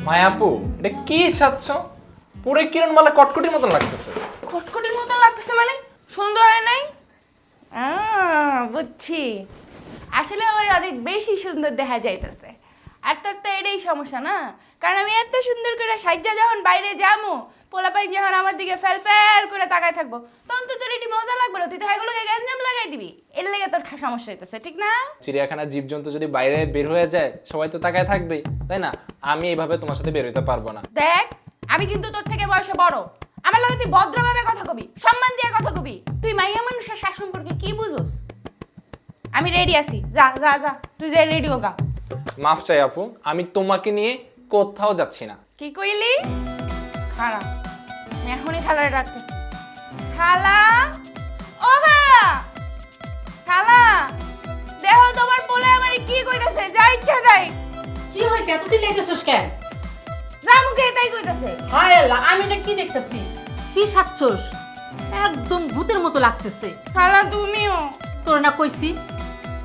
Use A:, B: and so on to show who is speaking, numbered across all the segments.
A: মায়াপু এটা কি সাচ্ছ পুরো কিরণমালা কটকটির মতন লাগতেছে।
B: কটকটির মতো লাগতেছে মানে সুন্দর হয় নাই? বুঝছি, আসলে আমার অনেক বেশি সুন্দর দেখা যাইতেছে। আর তোর তো এটাই সমস্যা না, কারণ আমি এত সুন্দর করে সাজ্জা যখন বাইরে যাবো, পোলাপাই যখন আমার দিকে ফেল ফেল করে তাকায় থাকবো, তখন তো তোর এটি মজা লাগবে না, তুই তো এগুলোকে গ্যাঞ্জাম লাগাই দিবি। এর লেগে তোর সমস্যা হইতেছে, ঠিক না?
A: চিড়িয়াখানার জীবজন্তু যদি বাইরে বের হয়ে যায় সবাই তো তাকায় থাকবেই, তাই না? আমি এইভাবে তোমার সাথে বের হইতে পারবো না।
B: দেখ, আমি কিন্তু তোর থেকে বয়সে বড়, আমার লগে তুই ভদ্রভাবে কথা কবি, সম্মান দিয়ে কথা কবি। তুই মাইয়া মানুষের শাসন সম্পর্কে কি বুঝোস? আমি রেডি আছি, যা যা যা, তুই যে রেডি হোগা।
A: মাফ চাই আপু, আমি তোমাকে নিয়ে কোথাও যাচ্ছি না।
B: কি কইলি? খালা, আমি এখনই খালারে ডাকতেছি। খালা, ও খালা, খালা, দেখো তোমার পোলে আমারে কি কইতাছে, যা ইচ্ছা তাই।
C: কি হয়েছে এত চিল্লাইতেছস কেন?
B: যা মুখে তাই কইতাছে।
C: হায় আল্লাহ, আমি এটা কি দেখতেছি? কি সাচ্ছস? একদম ভূতের মতো লাগতেছে।
B: খালা তুমিও
C: তোর না কইছি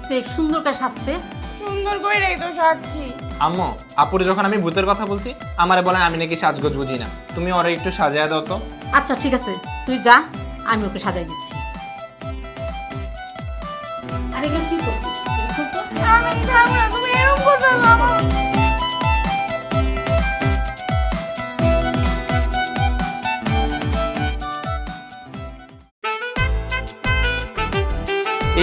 C: যে সুন্দর করে সাজতে।
B: সুন্দর কইরাই তো সাজছি।
A: আম্মু, আপুরে যখন আমি ভূতের কথা বলছি আমারে বলেন আমি নাকি সাজগোজ বুঝি না। তুমি ওরে একটু সাজায় দাও তো।
C: আচ্ছা ঠিক আছে, তুই যা, আমি ওকে সাজাই দিচ্ছি। আরে এগুলো কি করছিস? এগুলো খুল তো।
B: আমি যাবো না, তুমি এরকম করতে বাবা।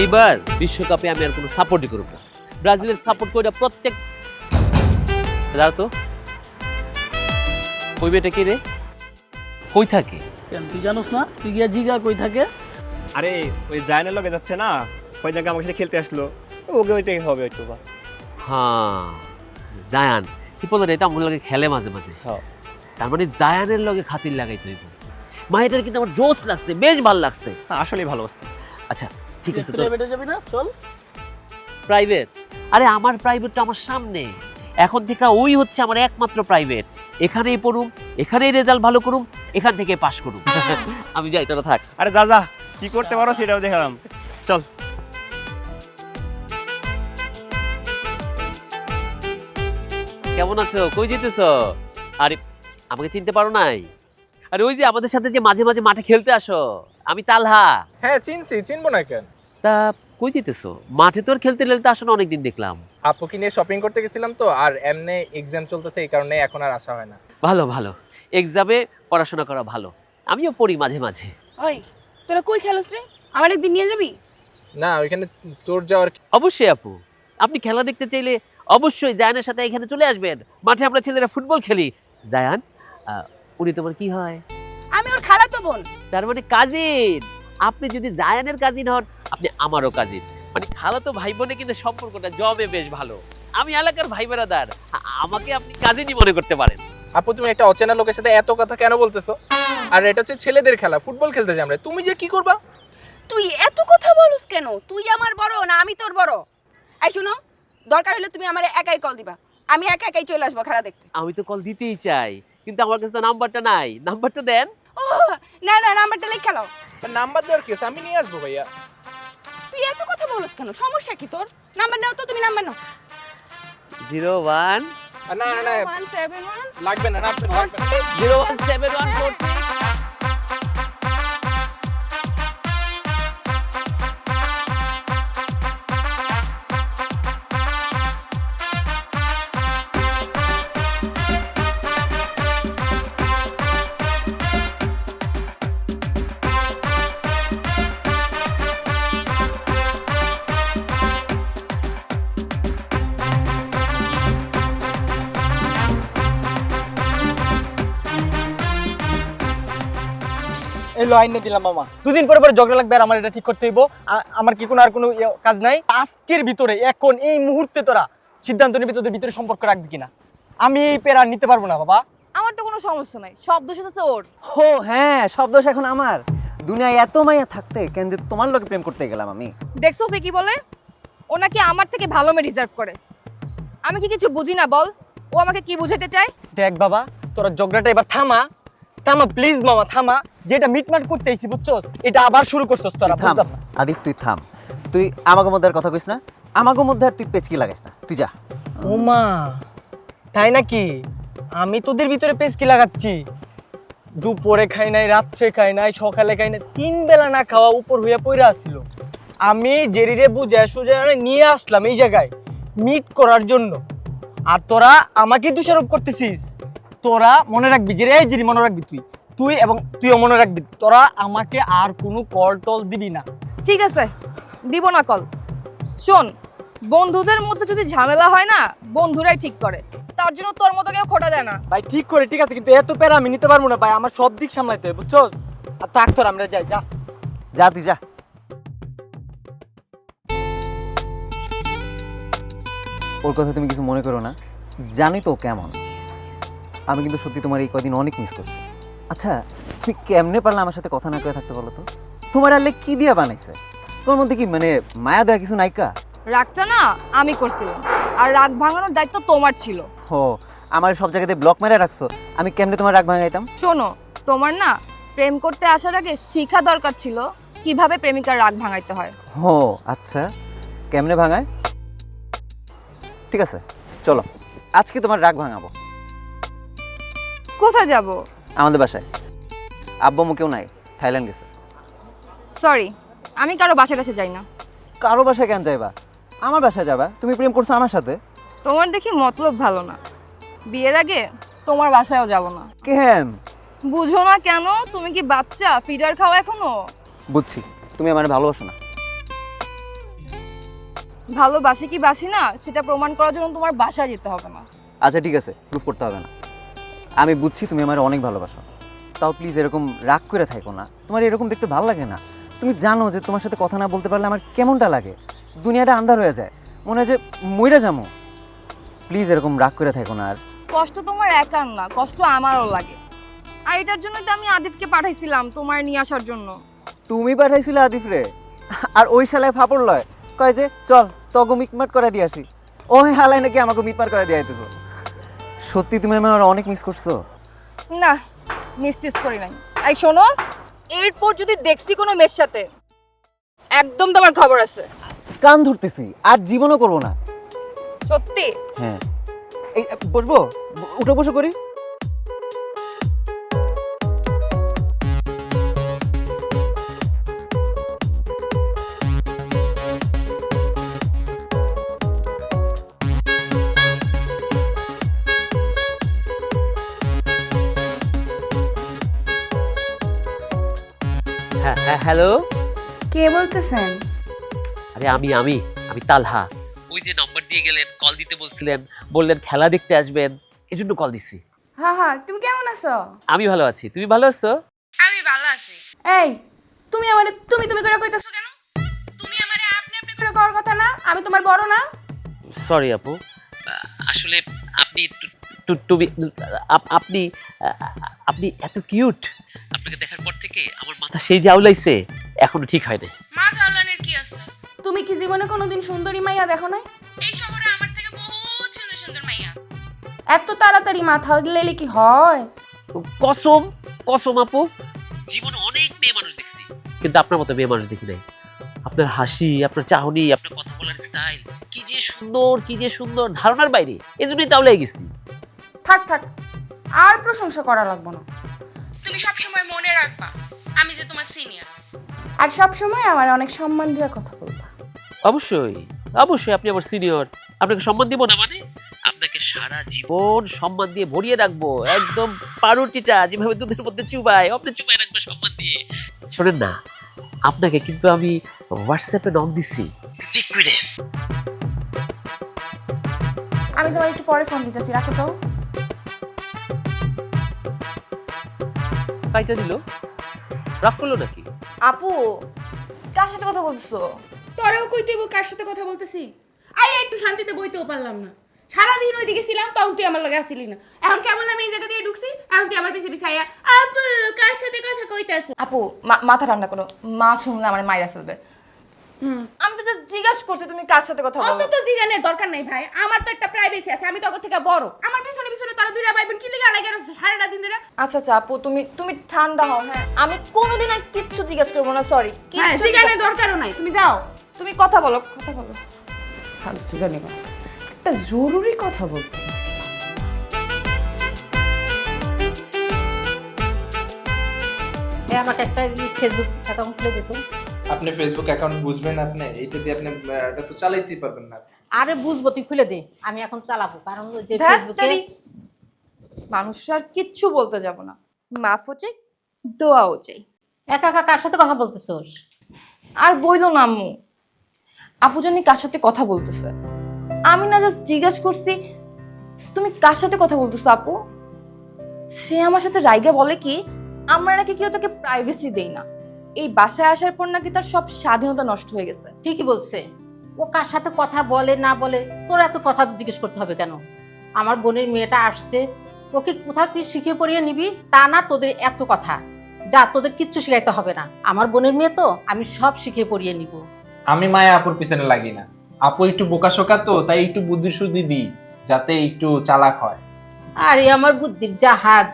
D: এইবার বিশ্বকাপে আমি আর কোনো সাপোর্টই করব না। ব্রাজিলের সাপোর্ট কইরা প্রত্যেক দাঁড়া তো, কই বেটা কি রে, কই থাকে?
E: কেন তুই জানোস না? তুই গিয়া জিগা কই থাকে?
F: আরে ওই জায়নের লগে যাচ্ছে না, কয়দিন আমার সাথে খেলতে আসলো, ওকে ওইটাই হবে একটু বা।
D: হ্যাঁ, জায়ান কি বলে রে, তো আমার লগে খেলে মাঝে মাঝে।
F: হ্যাঁ
D: তার মানে জায়ানের লগে খাতির লাগাইতে হইব। মাইটার কিন্তু আমার জোশ লাগছে, বেশ ভালো লাগছে।
F: আসলেই ভালোবাসছে।
D: আচ্ছা ঠিক আছে,
E: প্রাইভেটে যাবি না? চল।
D: প্রাইভেট? আরে আমার প্রাইভেটটা আমার সামনে, এখন থেকে ওই হচ্ছে আমার একমাত্র প্রাইভেট। এখানেই পড়ুম, এখানেই রেজাল্ট ভালো করুম, এখান থেকে পাশ করুম। আমি যাই, তোরা থাক।
F: আরে যা যা, কি করতে পারো সেটাও দেখালাম, চল।
D: কেমন আছো? কই যেতেছো? আরে আমাকে চিনতে পারো নাই? আরে ওই যে আমাদের সাথে যে মাঝে মাঝে মাঠে খেলতে আসো, আমি তালহা।
A: হ্যাঁ চিনছি, চিনবো না কেন?
D: তা কই যেতেছো? মাঠে তো আর খেলতে লেলতে আসো না অনেকদিন দেখলাম।
A: আপুকে নিয়ে শপিং করতে গেছিলাম তো, আর এমনি এক্সাম চলতেছে এই কারণে এখন আর আসা হয় না।
D: ভালো ভালো, এক্সামে পড়াশোনা করা ভালো। আমিও পড়ি মাঝে মাঝে।
B: ওই তোরা কই খেলোস রে? আমার একদিন নিয়ে যাবি?
A: না ওইখানে তোর যাওয়ার
D: অবশ্যই আপু, আপনি খেলা দেখতে চাইলে অবশ্যই জায়ানের সাথে এখানে চলে আসবেন। মাঠে আমরা ছেলেরা ফুটবল খেলি। জায়ান, উনি তোমার কি হয়?
B: আমি ওর খালাতো বোন।
D: তার মানে কাজিন। আপনি যদি জায়ানের কাজিন হন, আপনি আমারও কাজিন। মানে খালাতো ভাই বোনে কিন্তু সম্পর্কটা জমে বেশ ভালো। আমি এলাকার ভাই বেড়াদার, আমাকে আপনি কাজিনই মনে করতে পারেন।
A: আপু তুমি একটা অচেনা লোকের সাথে এত কথা কেন বলতেছো? আর এটা হচ্ছে ছেলেদের খেলা, ফুটবল খেলতে যাই আমরা, তুমি যে কি করবা?
B: তুই এত কথা বলস কেন? তুই আমার বড় না আমি তোর বড়? এই শুনো, দরকার হলে তুমি আমারে একাই কল দিবা, আমি একা একাই চলে আসবো খেলা দেখতে।
D: আমি তো কল দিতেই চাই, কিন্তু আমার কাছে তো নাম্বারটা নাই। নাম্বারটা দেন।
B: ও না না, নাম্বারটা লিখে খেলো।
A: নাম্বার দেওয়ার কি আছে, আমি নিয়ে আসবো ভাইয়া।
B: তুই এত কথা বলস কেন? সমস্যা কি তোর? নাম্বার নাও তো, তুমি নাম্বার নাও।
D: 01
A: না না না
B: 171
A: লাগবে না, লাগবে না, লাগবে না।
D: 01714।
G: এই লো আইনে দিলাম মামা, দুদিন পরে পরে ঝগড়া লাগবে আর আমার এটা ঠিক করতে হইব। আমার কি কোনো আর কোনো কাজ নাই? আজকের ভিতরে এখন এই মুহূর্তে তোরা সিদ্ধান্ত নিবি তোদের ভিতরে সম্পর্ক রাখবি কিনা। আমি এই পেরা নিতে পারবো না বাবা।
B: আমার তো কোনো সমস্যা নাই, সব দোষ হচ্ছে ওর।
H: ও হ্যাঁ, সব দোষ এখন আমার। দুনিয়ায় এত মাইয়া থাকতে কেন যে তোমার লোকে প্রেম করতে গেলাম আমি?
B: দেখছো সে কি বলে? ও নাকি আমার থেকে ভালো মেয়ে ডিজার্ভ করে। আমি কি কিছু বুঝি না বল? ও আমাকে কি বুঝাতে চায়?
G: দেখ বাবা, তোরা ঝগড়াটা এবার থামা, থামা প্লিজ মামা থামা। যেটা মিটমাট করতে আইছি বুঝছস, এটা আবার শুরু করছস তোরা।
H: থাম আদিপ, তুই থাম। তুই আমাকে মধ্যে আর কথা কইস না, আমাকে মধ্যে আর তুই পেচকি লাগাইস না, তুই যা।
G: ও মা, তাই নাকি? আমি তোদের ভিতরে পেস কি লাগাচ্ছি? দুপুরে খাই নাই, রাত্রে খাই নাই, সকালে খাই নাই, 3 বেলা না খাওয়া উপর হইয়া পইরা আসছিল। আমি জেরিরে বুঝায় সুজা নিয়ে আসলাম এই জায়গায় মিট করার জন্য, আর তোরা আমাকে দোষারোপ করতেছিস। তোরা মনে রাখবি যে এই জেরি, মনে রাখবি তুই এবং তুইও মনে রাখবি, তোরা আমাকে আর কোনো কল টল দিবি না।
I: ঠিক আছে, দিব না কল। শোন, বন্ধুদের মধ্যে যদি ঝামেলা হয় না, বন্ধুরাই ঠিক করে, তার জন্য তোর মতো কেউ খোটা দেয় না।
G: ভাই ঠিক করে, ঠিক আছে, কিন্তু এত প্যারা আমি নিতে পারবো না ভাই, আমার সব দিক সামলাইতে হবে, বুঝছস? আর থাক তোর, আমরা যাই, যা
H: যা তুই যা। ওর কথা তুমি কিছু মনে করো না, জানি তো কেমন। আমি কিন্তু সত্যি তোমার এই কদিন অনেক মিস করছি। আচ্ছা, তুমি কেমনে পারলে আমার সাথে কথা না করে থাকতে বলো তো? তোমার আলে কি দিয়া বানাইছে? তোমার মধ্যে কি মানে মায়া দেয়া কিছু নাইকা?
I: রাগটা না আমি করছিলাম, আর রাগ ভাঙানোর দায়িত্ব তোমার ছিল।
H: ও, আমার সব জায়গাতে ব্লক মেরে রাখছো, আমি কেমনে তোমার রাগ ভাঙাইতাম?
I: শোনো, তোমার না প্রেম করতে আসার আগে শিখা দরকার ছিল কিভাবে প্রেমিকার রাগ ভাঙাইতে হয়।
H: ও আচ্ছা, কেমনে ভাঙায়? ঠিক আছে, চলো আজকে তোমার রাগ ভাঙাবো।
I: কোথায় যাব?
H: আমাদের বাসায়। আব্বু আম্মু কেউ নাই, থাইল্যান্ড গেছে।
I: সরি, আমি কারো বাসায় কাছে যাই না।
H: কারো বাসায় কেন যাইবা? আমার বাসায় যাবা। তুমি প্রেম করছো আমার সাথে।
I: তোমার দেখি মতলব ভালো না। বিয়ের আগে তোমার বাসায়ও যাব না।
H: কেন?
I: বুঝো না কেন? তুমি কি বাচ্চা? ফিডার খাও এখনো?
H: বুঝছি, তুমি আমার ভালোবাসো না।
I: ভালোবাসি কি বাসি না সেটা প্রমাণ করার জন্য তোমার বাসায় যেতে হবে না।
H: আচ্ছা ঠিক আছে, প্রুফ করতে হবে না। আমি বুঝছি তুমি আমার অনেক ভালোবাসো, তাও প্লিজ এরকম রাগ করে থাকো না। তোমার এরকম দেখতে ভালো লাগে না। তুমি জানো যে তোমার সাথে কথা না বলতে পারলে আমার কেমনটা লাগে, দুনিয়াটা আন্ধার হয়ে যায়, মনে হয় যে মইরা যাবো। প্লিজ এরকম রাগ করে থাকো না। আর
I: কষ্ট তোমার একার না, কষ্ট আমারও লাগে। আর এটার জন্য তো আমি আদিফকে পাঠাইছিলাম তোমার নিয়ে আসার জন্য।
H: তুমি পাঠাইছিলে আদিফ রে, আর ওই শালায় ফাপড় লয়, কয় যে চল তগো মিটমাট করে দিয়ে আসি। ওই হালায় নাকি আমাকে মিটমাট করে দিয়ে আইতেছো। সত্যি তুমি আমার অনেক মিস করছো।
I: না, মিসটিস করি নাই। এই শোনো, এরপর যদি দেখছি কোনো মেয়ের সাথে, একদম তোমার খবর আছে।
H: কান ধরতেছি, আর জীবনও করবো না।
I: সত্যি?
H: হ্যাঁ। এই বসবো, উঠে বসে করি।
D: হ্যাঁ হ্যাঁ, হ্যালো।
B: কে বলতেছেন?
D: আরে আমি তালহা। ওই যে নাম্বার দিয়ে গেলেন, কল দিতে বলছিলেন, বললেন খেলা দেখতে আসবেন, এজন্য কল দিছি।
B: হ্যাঁ হ্যাঁ, তুমি কেমন আছো?
D: আমি ভালো আছি, তুমি ভালো আছো?
B: আমি ভালো আছি। এই, তুমি আমারে তুমি তুমি করে কইতাছো কেন? তুমি আমারে আপনি আপনি করে করার কথা না? আমি তোমার বড় না?
D: সরি আপু, আসলে আপনি তুমি আপনি আপনি এত কিউট। আপনাকে দেখার পর থেকে আমার মাথা সেই যে আউলাইছে, এখনো ঠিক হয় না।
B: মা জাওলানের কি আছে? তুমি কি জীবনে কোনোদিন সুন্দরী মাইয়া দেখো নাই? এই শহরে আমার থেকে বহুত সুন্দর সুন্দর মাইয়া। এত তাড়াতাড়ি মাথা লেলে কি হয়?
D: কসম কসম আপু, জীবনে অনেক মেয়ে মানুষ দেখছি, কিন্তু আপনার মতো মেয়ে মানুষ দেখি নাই। আপনার হাসি, আপনার চাহনি, আপনার কথা বলার স্টাইল কি যে সুন্দর, ধারণার বাইরে। এজন্যই তাহলে গেছি।
B: থাক থাক, আর প্রশংসা করা লাগবে না। তুমি সব সময় মনে রাখবা আমি যে তোমার সিনিয়র, আর সব সময় আমার অনেক সম্মান দিয়ে কথা বলবা।
D: অবশ্যই অবশ্যই, আপনি আমার সিনিয়র, আপনাকে সম্মান দিব না মানে? আপনাকে সারা জীবন সম্মান দিয়ে ভরিয়ে রাখবো, একদম পাউরুটিটা যেভাবে দুধের মধ্যে চুবায়, আপনি চুবাই রাখবো সম্মান দিয়ে। শোনেন না, আপনাকে কিন্তু আমি হোয়াটসঅ্যাপে নক দিছি, চেক করে।
B: আমি তোমার একটু পরে ফোন দিতেছি, রাখো তো।
D: কাইটা দিল, রাগ করলো নাকি?
I: আপু, কার সাথে কথা বলছো?
B: তোরেও কই তুই কার সাথে কথা বলতেছি? আই একটু শান্তিতে বইতেও পারলাম না, সারাদিন ওইদিকে ছিলাম, তখন তুই আমার লগে আসিলি না। এখন কেমন আমি এই জায়গা দিয়ে ঢুকছি, এখন তুই আমার পিছে পিছাইয়া আপু কার সাথে কথা কইতাছ?
I: আপু, মাথা ঠান্ডা করো, মা শুনলে আমার মাইরা ফেলবে। আমি তো জাস্ট জিজ্ঞাসা করছি তুমি কার সাথে কথা
B: অত
I: বলো।
B: তো জিগানের দরকার নাই ভাই, আমার তো একটা প্রাইভেসি আছে, আমি তো ওর থেকে বড়। আমার পিছনে পিছনে তোরা দুইটা ভাই বোন কি লিগা লাগে আছে সারাটা দিন ধরে?
I: আচ্ছা আচ্ছা আপু, তুমি ঠান্ডা হও। হ্যাঁ, আমি কোনোদিন আর কিচ্ছু জিজ্ঞাসা করবো না, সরি।
B: হ্যাঁ, জিগানের দরকারও নাই, তুমি যাও।
I: তুমি কথা বলো, কথা বলো।
B: ফালতু জানি না, একটা জরুরি কথা বলতে।
C: আমাকে একটা ফেসবুক অ্যাকাউন্ট খুলে দিত।
A: আপনি ফেসবুক অ্যাকাউন্ট বুঝবেন? আপনি এটা দিয়ে আপনি এটা তো চালাইতেই পারবেন না।
C: আরে বুঝবো, তুই খুলে দে, আমি এখন চালাবো। কারণ ওই যে
I: ধ্যাৎ
C: ফেসবুকে
I: তেরি। মানুষ আর কিচ্ছু বলতে যাব না, মাফও চাই, দোয়াও চাই।
C: একা একা কার সাথে কথা বলতেছোস?
I: আর বইলো না আম্মু, আপু জানি কার সাথে কথা বলতেছে। আমি না জাস্ট জিজ্ঞাসা করছি তুমি কার সাথে কথা বলতেছো আপু। সে আমার সাথে রাইগা বলে কি আমরা নাকি কেউ তাকে প্রাইভেসি দেই না, এই বাসায় আসার পর নাকি তার সব স্বাধীনতা নষ্ট হয়ে গেছে।
C: ঠিকই বলছে। ও কার সাথে কথা বলে না বলে তোর এত কথা জিজ্ঞেস করতে হবে কেন? আমার বোনের মেয়েটা আসছে, ওকে কোথাও কি শিখে পড়িয়ে নিবি তা না, তোদের এত কথা। যা, তোদের কিচ্ছু শিখাইতে হবে না, আমার বোনের মেয়ে তো, আমি সব শিখে পড়িয়ে নিব।
A: আমি মায়া আপুর পিছনে লাগি না। আপু একটু বোকাশোকা তো, তাই একটু বুদ্ধি শুদ্ধি দিই যাতে একটু চালাক হয়।
C: আরে আমার বুদ্ধির জাহাজ।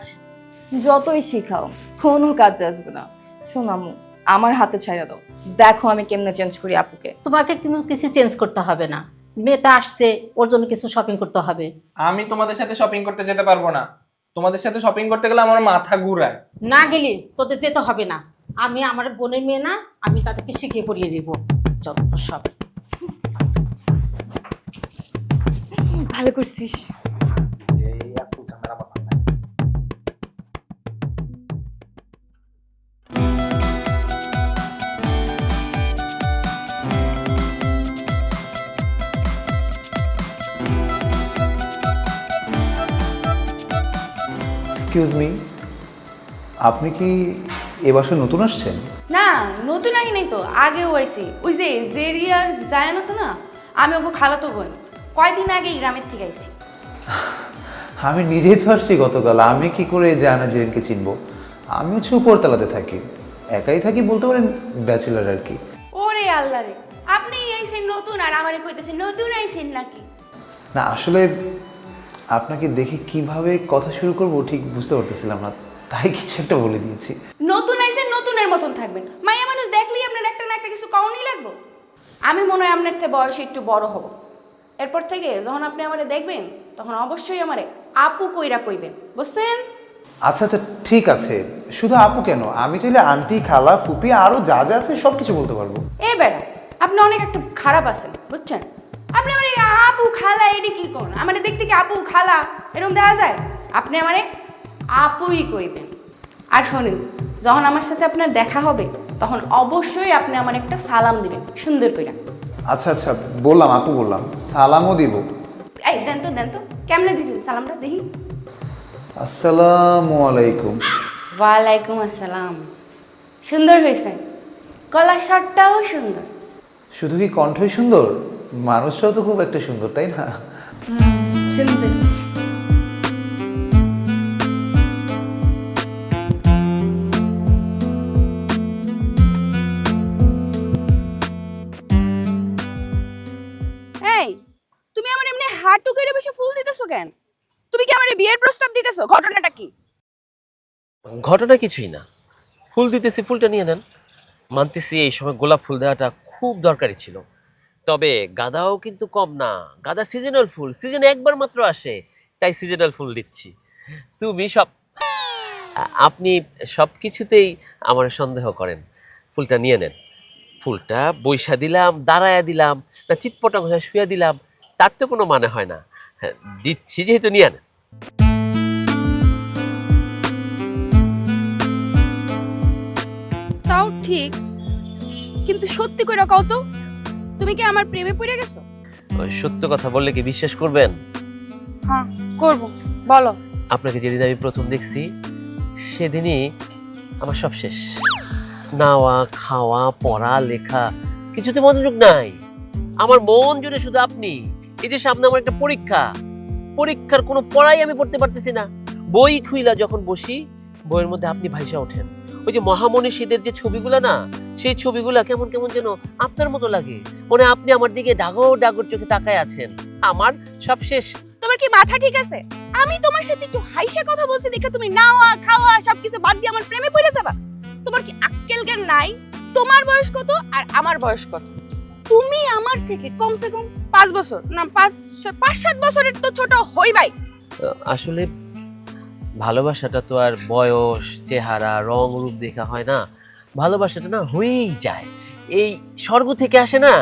I: যতই শিখাও কোনো কাজে আসবে না। শোন আম্মু, আমার হাতে ছাইড়া দাও, দেখো আমি কেমনে চেঞ্জ করি আপুকে।
C: তোমাকে কিন্তু কিছু চেঞ্জ করতে হবে না, মেয়েটা আসছে, ওর জন্য কিছু শপিং করতে হবে।
A: আমি তোমাদের সাথে শপিং করতে যেতে পারবো না। তোমাদের সাথে শপিং করতে গেলে আমার মাথা ঘুরায়।
C: না গেলি তোদের যেতে হবে না, আমি আমার বোনের মেয়ে না, আমি তাদেরকে শিখিয়ে পড়িয়ে দিব যত সব।
I: ভালো করছিস।
J: এক্সকিউজ মি, আপনি কি এ বাসায় নতুন আসছেন?
B: না, নতুন আহি নাই তো, আগেও আইছি। ওই যে জেরিয়ার জায়ান আছে না, আমি ওকে খালাতো বোন, কয়দিন আগে গ্রামের থেকে আইছি।
J: আমি নিজেই তো আসছি গতকাল, আমি কি করে জানা জেনকে চিনবো? আমি হচ্ছে উপরতলাতে থাকি, একাই থাকি বলতে পারেন, ব্যাচেলার আর কি।
B: ওরে আল্লাহ রে, আপনি আইছেন নতুন আর আমারে কইতেছেন নতুন আইছেন নাকি?
J: না আসলে আপনাকে দেখে কিভাবে কথা শুরু করব ঠিক বুঝতে পারতেছিলাম না, তাই কিছু একটা বলে দিয়েছি।
B: নতুন আইছেন নতুনের মতন থাকবেন, মাইয়া মানুষ দেখলেই আপনার একটা না একটা কিছু কওয়ানি লাগবো। আমি মনে হয় আপনার থেকে বয়সে একটু বড় হব, এরপর থেকে যখন আপনি আমারে দেখবেন তখন অবশ্যই আমারে আপু কইরা কইবেন, বুঝছেন?
J: আচ্ছা আচ্ছা ঠিক আছে, শুধু আপু কেন, আমি চাইলে আন্টি, খালা, ফুপি আরো যা যা আছে সব কিছু বলতে পারবো।
B: এ বেড়া, আপনি অনেক একটা খারাপ আছেন বুঝছেন। আপনি আমার আপু খালা এটি কি করুন, আমার দেখতে কি আপু খালা এরকম দেখা যায়? আপনি আমারে আপুই কইবেন। আর শোনেন, যখন আমার সাথে আপনার দেখা হবে তখন অবশ্যই আপনি আমার একটা সালাম দিবেন সুন্দর কইরা।
J: আচ্ছা আচ্ছা বললাম, আপু বললাম, সালামও দিব।
B: এই দেন তো কেমনে দিবেন সালামটা দেখি।
J: আসসালামু আলাইকুম।
B: ওয়ালাইকুম আসসালাম। সুন্দর হয়েছে, গলার শার্টটাও সুন্দর।
J: শুধু কি কণ্ঠই সুন্দর, মানুষটাও তো খুব একটা সুন্দর, তাই না?
B: সুন্দর। এই, তুমি আমার এমনি হাঁটু করে বসে ফুল দিতেছো কেন? তুমি কি আমার বিয়ের প্রস্তাব দিতেছো? ঘটনাটা কি?
D: ঘটনা কিছুই না, ফুল দিতেছি, ফুলটা নিয়ে নেন। মানতেছি এই সময় গোলাপ ফুল দেওয়াটা খুব দরকারি ছিল, তবে গাঁদাও কিন্তু কম না। গাঁদা সিজনাল ফুল, সিজনে একবার মাত্র আসে, তাই সিজনাল ফুল দিচ্ছি। তুমি আপনি সব কিছুতেই আমার সন্দেহ করেন। ফুলটা নিয়ে নেন। ফুলটা বৈশা দিলাম, দাঁড়ায়া দিলাম, না চিটপটাং হয়ে শুয়ে দিলাম, তার তো কোনো মানে হয় না। হ্যাঁ, দিচ্ছি যেহেতু নিয়ে নেন।
B: তাও ঠিক, কিন্তু সত্যি কইরা কও তো, তুমি কি আমার প্রেমে পড়ে গেছো?
D: ওই সত্য কথা বললে কি বিশ্বাস করবেন?
B: হ্যাঁ করব, বলো।
D: আপনাকে যেদিন আমি প্রথম দেখছি সেদিনই আমার সব শেষ। নাওয়া, খাওয়া, পড়া, লেখা কিছুতে মনোযোগ নাই। আমার মন জুড়ে শুধু আপনি। এই যে সামনে আমার একটা পরীক্ষা, পরীক্ষার কোনো পড়াই আমি পড়তে পারতেছি না। বই খুইলা যখন বসি, বইয়ের মধ্যে আপনি ভাইসা ওঠেন। ওই যে মহামনীষীদের যে ছবিগুলা না, সেই ছবিগুলা কেমন কেমন যেন আপনার মতো লাগে। মনে হয় আপনি আমার দিকে ডাগর ডাগর চোখে তাকায় আছেন। আমার সব শেষ।
B: তোমার কি মাথা ঠিক আছে? আমি তোমার সাথে একটু হাইসা কথা বলছি দেখে তুমি নাওয়া খাওয়া সবকিছু বাদ দিয়ে আমার প্রেমে পড়ে যাবা? তোমার কি আক্কেল জ্ঞান নাই? তোমার বয়স কত আর আমার বয়স কত? তুমি আমার থেকে কমসে কম 5 বছর না 5-7 বছরের তো ছোট হইবাই।
D: আসলে ভালোবাসাটা তো আর বয়স, চেহারা, রং, রূপ দেখা হয় না। ভালোবাসাটা না হয়েই যায়, এই স্বর্গ থেকে আসে না,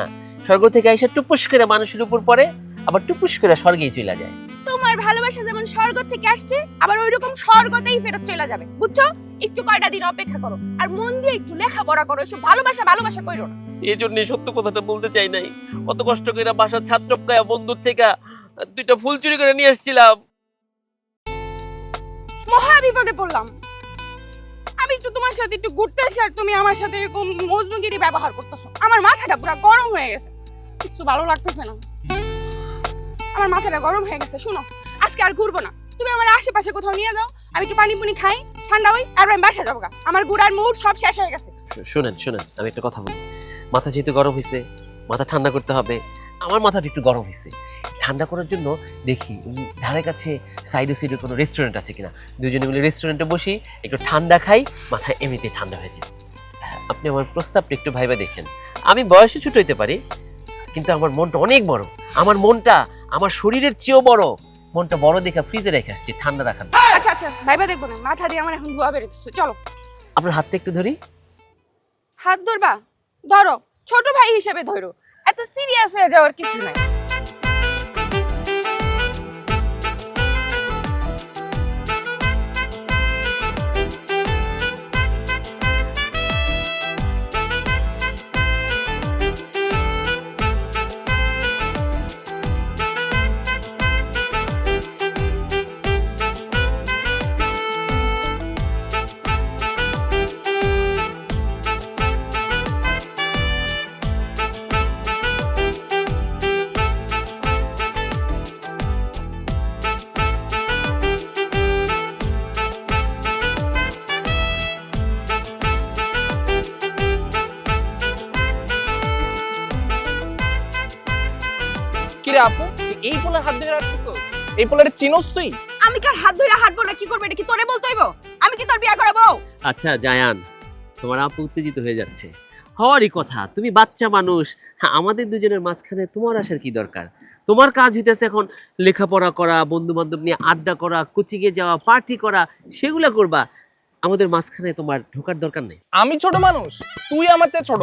D: স্বর্গ থেকে এসে টুপুস করে মানুষের উপর পড়ে, আবার টুপুস করে স্বর্গেই চলে যায়।
B: তোমার ভালোবাসা যেমন স্বর্গ থেকে আসছে, আবার ওইরকম স্বর্গতেই ফেরত চলে যাবে, বুঝছো? একটু কয়টা দিন অপেক্ষা করো, আর মন দিয়ে একটু লেখাপড়া করো, এসব ভালোবাসা ভালোবাসা কইরো না।
D: এই জন্যই সত্য কথাটা বলতে চাই নাই। কত কষ্ট করে বাসার ছাদ টপকায়া বন্ধুর থেকে 2টা ফুল চুরি করে নিয়ে এসেছিলাম।
B: মহা বিপদে পড়লাম। আমি একটু তোমার সাথে একটু ঘুরতেছি আর তুমি আমার সাথে এরকম মজনুগিরি ব্যবহার করতেছো। আমার মাথাটা পুরো গরম হয়ে গেছে, কিছু ভালো লাগতেছে না, আমার মাথাটা গরম হয়ে গেছে। শুনো, আজকে আর ঘুরবো না, তুমি আমার আশেপাশে কোথাও নিয়ে যাও, আমি একটু পানি পুনি খাই, ঠান্ডা হই, আর আমি বাসা যাবো গা। আমার ঘুরার মুড সব শেষ হয়ে গেছে।
D: শুনেন শুনেন, আমি একটা কথা বলি। মাথা যেহেতু গরম হয়েছে, মাথা ঠান্ডা করতে হবে। আমার মাথাটা একটু গরম হয়েছে, ঠান্ডা করার জন্য দেখি ধারে কাছে সাইডে সাইডে কোনো রেস্টুরেন্ট আছে কিনা, দুজনে মিলে রেস্টুরেন্টে বসি, একটু ঠান্ডা খাই, মাথা এমনিতেই ঠান্ডা হয়ে যায়। আপনি আমার প্রস্তাবটা একটু ভাইবা দেখেন। আমি বয়সে ছোট হইতে পারি, কিন্তু আমার মনটা অনেক বড়। আমার মনটা আমার শরীরের চেয়েও বড়। মনটা বড় দেখে ফ্রিজে রেখে আসছি ঠান্ডা রাখার।
B: আচ্ছা আচ্ছা, ভাইবা দেখবো না, মাথা দিয়ে আমার এখন ধোয়া বেরোতেছে। চলো,
D: আপনার হাতটা একটু ধরি।
B: হাত ধরবা? ধরো, ছোট ভাই হিসেবে ধরো, এত সিরিয়াস হয়ে যাওয়ার কিছু নাই।
A: কিরে আপু, এই পোলার হাত ধরে রাখতেছো? এই পোলারে চিনোস তুই?
B: আমি কার হাত ধরে হাঁটবো না কি করবে, এটা কি তোরে বলতে হইব? আমি কি তোর বিয়া করাবো?
D: আচ্ছা জায়ান, তোমার আপু উত্তেজিত হয়ে যাচ্ছে। হওয়ারই কথা, তুমি বাচ্চা মানুষ। হ্যাঁ, আমাদের দুজনের মাঝখানে তোমার আসার কি দরকার? তোমার কাজ হইতেছে এখন লেখাপড়া করা, বন্ধু বান্ধব নিয়ে আড্ডা করা, কোচিংয়ে যাওয়া, পার্টি করা, সেগুলা করবা। আমাদের মাঝখানে তোমার ঢোকার দরকার নেই।
A: আমি ছোট মানুষ, তুই আমার থেকে ছোট,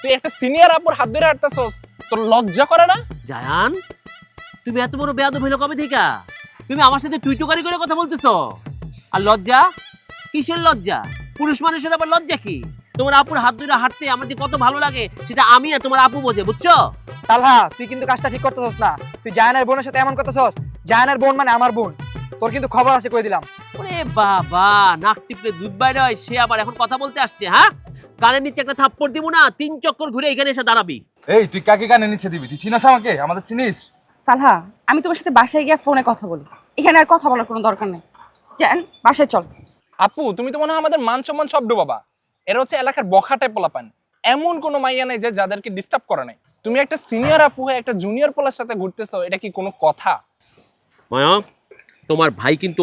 A: তুই একটা সিনিয়র আপুর হাত ধরে হাঁটতেছস, তোর লজ্জা করে না?
D: জায়ান, তুমি এত বড় বেয়াদব হইলো কবে থেকে? তুমি আমার সাথে তুই টুকারি করে কথা বলতেছো। আর লজ্জা? কিসের লজ্জা? পুরুষ মানুষের আবার লজ্জা কি? তোমার আপুর হাত ধরে হাঁটতে আমার যে কত ভালো লাগে সেটা আমি আর তোমার আপু বোঝে, বুঝছো?
G: তালহা, তুই কিন্তু কাজটা ঠিক করতেছস না। তুই জায়ানের বোনের সাথে এমন করতেছস। জায়ানের বোন মানে আমার বোন, তোর কিন্তু খবর আছে কই দিলাম।
D: ওরে বাবা, নাক টিপলে দুধ বাইরে হয়, সে আবার এখন কথা বলতে আসছে? হ্যাঁ, কানের নিচে একটা থাপ্পড় দিব না, 3 চক্কর ঘুরে এখানে এসে দাঁড়াবি।
K: এই তুই কাকে কানে নিচে দিবি? তুই চিনিস আমাকে? আমাদের চিনিস?
B: তালহা, আমি তোমার সাথে বাসায় গিয়ে ফোনে কথা বলি, এখানে আর কথা বলার কোনো দরকার নেই। জান, বাসায় চল।
A: আপু, তুমি তো মনে হয় আমাদের মান সম্মান সব ডোবাবা। এরা হচ্ছে এলাকার বখাটায় পোলাপান, এমন কোনো মাইয়া নাই যে যাদেরকে ডিস্টার্ব করে নাই। তুমি একটা সিনিয়র আপু হয়ে একটা জুনিয়র পোলার সাথে ঘুরতেছো, এটা কি কোনো কথা?
D: মায়া, তোমার ভাই কিন্তু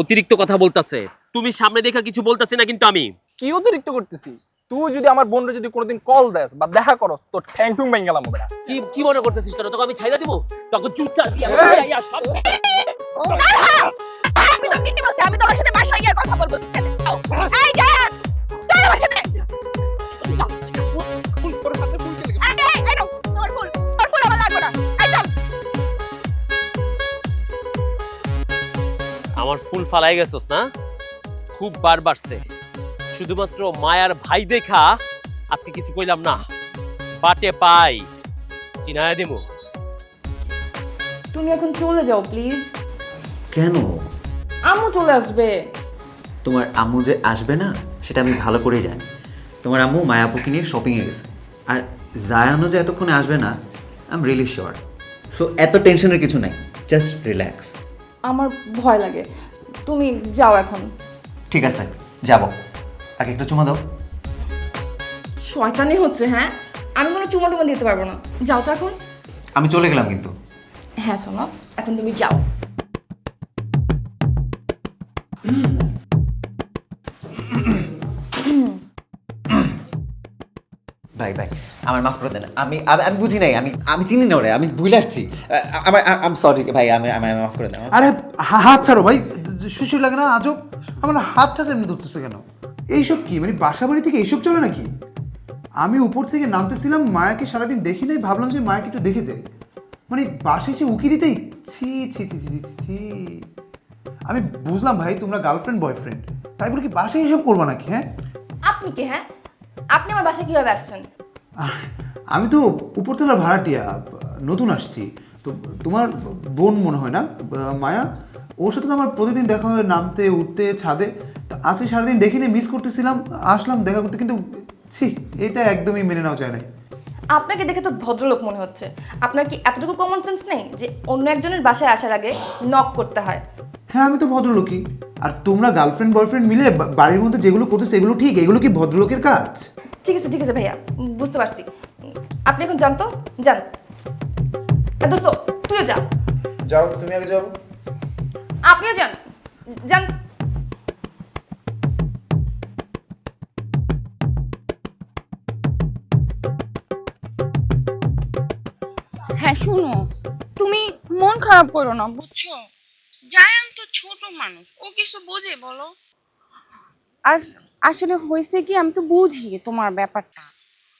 D: অতিরিক্ত কথা বলতাছে। তুমি সামনে দেখা কিছু বলতাছি না কিন্তু আমি।
A: কি অতিরিক্ত করতেছি? তুই যদি আমার বোনরে যদি কোনোদিন কল দেস বা দেখা করস, তোর ঠ্যাং ঠুং ভেঙে গেলাম ওটা।
D: কি মনে করতেছিস তোরা? তোকে আমি ছাইড়া দিব? তখন জুতা দিয়ে
B: আমি তো ঠিকই বলছি, আমি তোমার সাথে বাসায় গিয়ে কথা বলবো। এই জান, চল আমার সাথে।
A: তোর হাতে ফুল কে লেগে?
B: এই নাও, তোমার ফুল, তোর ফুল আমার লাগবে না। এই চল।
D: আমার ফুল ফালাই গেছস না? খুব বার বাড়ছে। শুধুমাত্র মায়ার ভাই দেখা আজকে কিছু কইলাম না, বাটে পাই চিনায় দেবো।
I: তুমি এখন চলে যাও প্লিজ।
H: কেন?
I: আম্মু চলে আসবে।
H: তোমার আম্মু যে আসবে না সেটা আমি ভালো করেই জানি। তোমার আম্মু মায়াপুকে নিয়ে শপিংয়ে গেছে, আর জায়ানও যে এতক্ষণে আসবে না I am really sure. So এত টেনশনের কিছু নাই, জাস্ট রিল্যাক্স।
I: আমার ভয় লাগে, তুমি যাও এখন।
H: ঠিক আছে, যাবো। আগে একটু চুমা দাও।
I: শয়তানি হচ্ছে। হ্যাঁ, আমি কোনো চুমা টুমা দিতে পারবো না। যাও তো এখন।
H: আমি চলে গেলাম কিন্তু।
I: হ্যাঁ শোনো, এখন তুমি যাও।
H: ভাই ভাই, আমার মাফ করে দেন। আমি আমি বুঝি নাই, আমি চিনি না ওরে, আমি ভুলে আসছি। আমার আই এম সরি ভাই, আমি মাফ করে দেন।
K: আরে হাত ছাড়ো ভাই,
J: সুশীল লাগে না আজব? আমার হাতটা এমনি ধরতেছে কেন? এইসব কি মানে বাসা বাড়ি থেকে এইসব চলে নাকি? আমি উপর থেকে নামতেছিলাম, মায়াকে সারাদিন দেখি নাই, ভাবলাম যে মায়াকে একটু দেখে যাই, মানে বাসে এসে উকি দিতেই ছি ছি ছি ছি ছি ছি। আমি বুঝলাম ভাই তোমরা গার্লফ্রেন্ড বয়ফ্রেন্ড, তাই বলে কি বাসায় এসব করবা নাকি? হ্যাঁ
I: আপনি কে? হ্যাঁ, আপনি আমার বাসায় কিভাবে আসছেন?
J: আমি তো উপরতলা ভাড়াটিয়া, নতুন আসছি তো। তোমার বোন মনে হয় না মায়া? ওর সাথে তো আমার প্রতিদিন দেখা হয়, নামতে উঠতে ছাদে। আজকে সারাদিন দেখিনি, মিস করতেছিলাম, আসলাম দেখা করতে, কিন্তু ছি, এটা একদমই মেনে নেওয়া যায় না।
I: আপনাকে দেখে তো ভদ্রলোক মনে হচ্ছে। আপনার কি এতটুকু কমন সেন্স নেই যে অন্য একজনের বাসায় আসার আগে নক করতে হয়?
J: হ্যাঁ আমি তো ভদ্রলোকই। আর তোমরা গার্লফ্রেন্ড বয়ফ্রেন্ড মিলে বাড়ির মধ্যে যেগুলো করতেছে এগুলো ঠিক? এগুলো কি ভদ্রলোকের কাজ?
I: ঠিক আছে ভাইয়া, বুঝতে পারছি। আপনি এখন যান তো, যান। দোস্ত তুইও যা।
J: যাও, তুমি আগে যাও।
I: আপনিও যান, যান।
B: হ্যাঁ শুনো, তুমি মন খারাপ করো না বুঝছো? জায়ান তো ছোট মানুষ, ও কিছু বোঝে বলো? আর আসলে হয়েছে কি, আমি তো বুঝি তোমার ব্যাপারটা।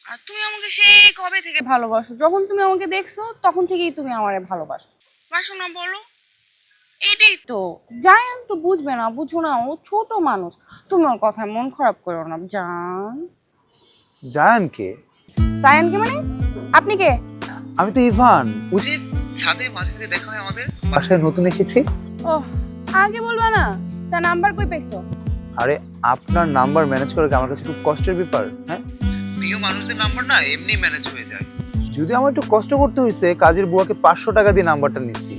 B: আর তুমি আমাকে সেই কবে থেকে ভালোবাসো? যখন তুমি আমাকে দেখছো তখন থেকেই তুমি আমারে ভালোবাসো, বাসো না বলো? এটাই তো, জায়ান তো বুঝবে না, বুঝো না, ও ছোট মানুষ। তুমি ওর কথায় মন খারাপ করো না জান।
J: জায়ানকে?
B: জায়ানকে মানে? আপনি কে?
J: আমি তো ইভান। বুঝি ছাদে মাঝে মাঝে দেখা হয় আমাদের। বাসায় নতুন এসেছি।
B: ও আগে বলবা না, তার নাম্বার কই পাইছো?
J: আরে আপনার নাম্বার ম্যানেজ করা কি আমার কাছে খুব কষ্টের ব্যাপার? হ্যাঁ, প্রিয় মানুষদের নাম্বার না এমনি ম্যানেজ হয়ে যায়। যদি আমার একটু কষ্ট করতে হয়েছে, কাজের বুয়াকে 500 টাকা দিয়ে নাম্বারটা নিচ্ছি।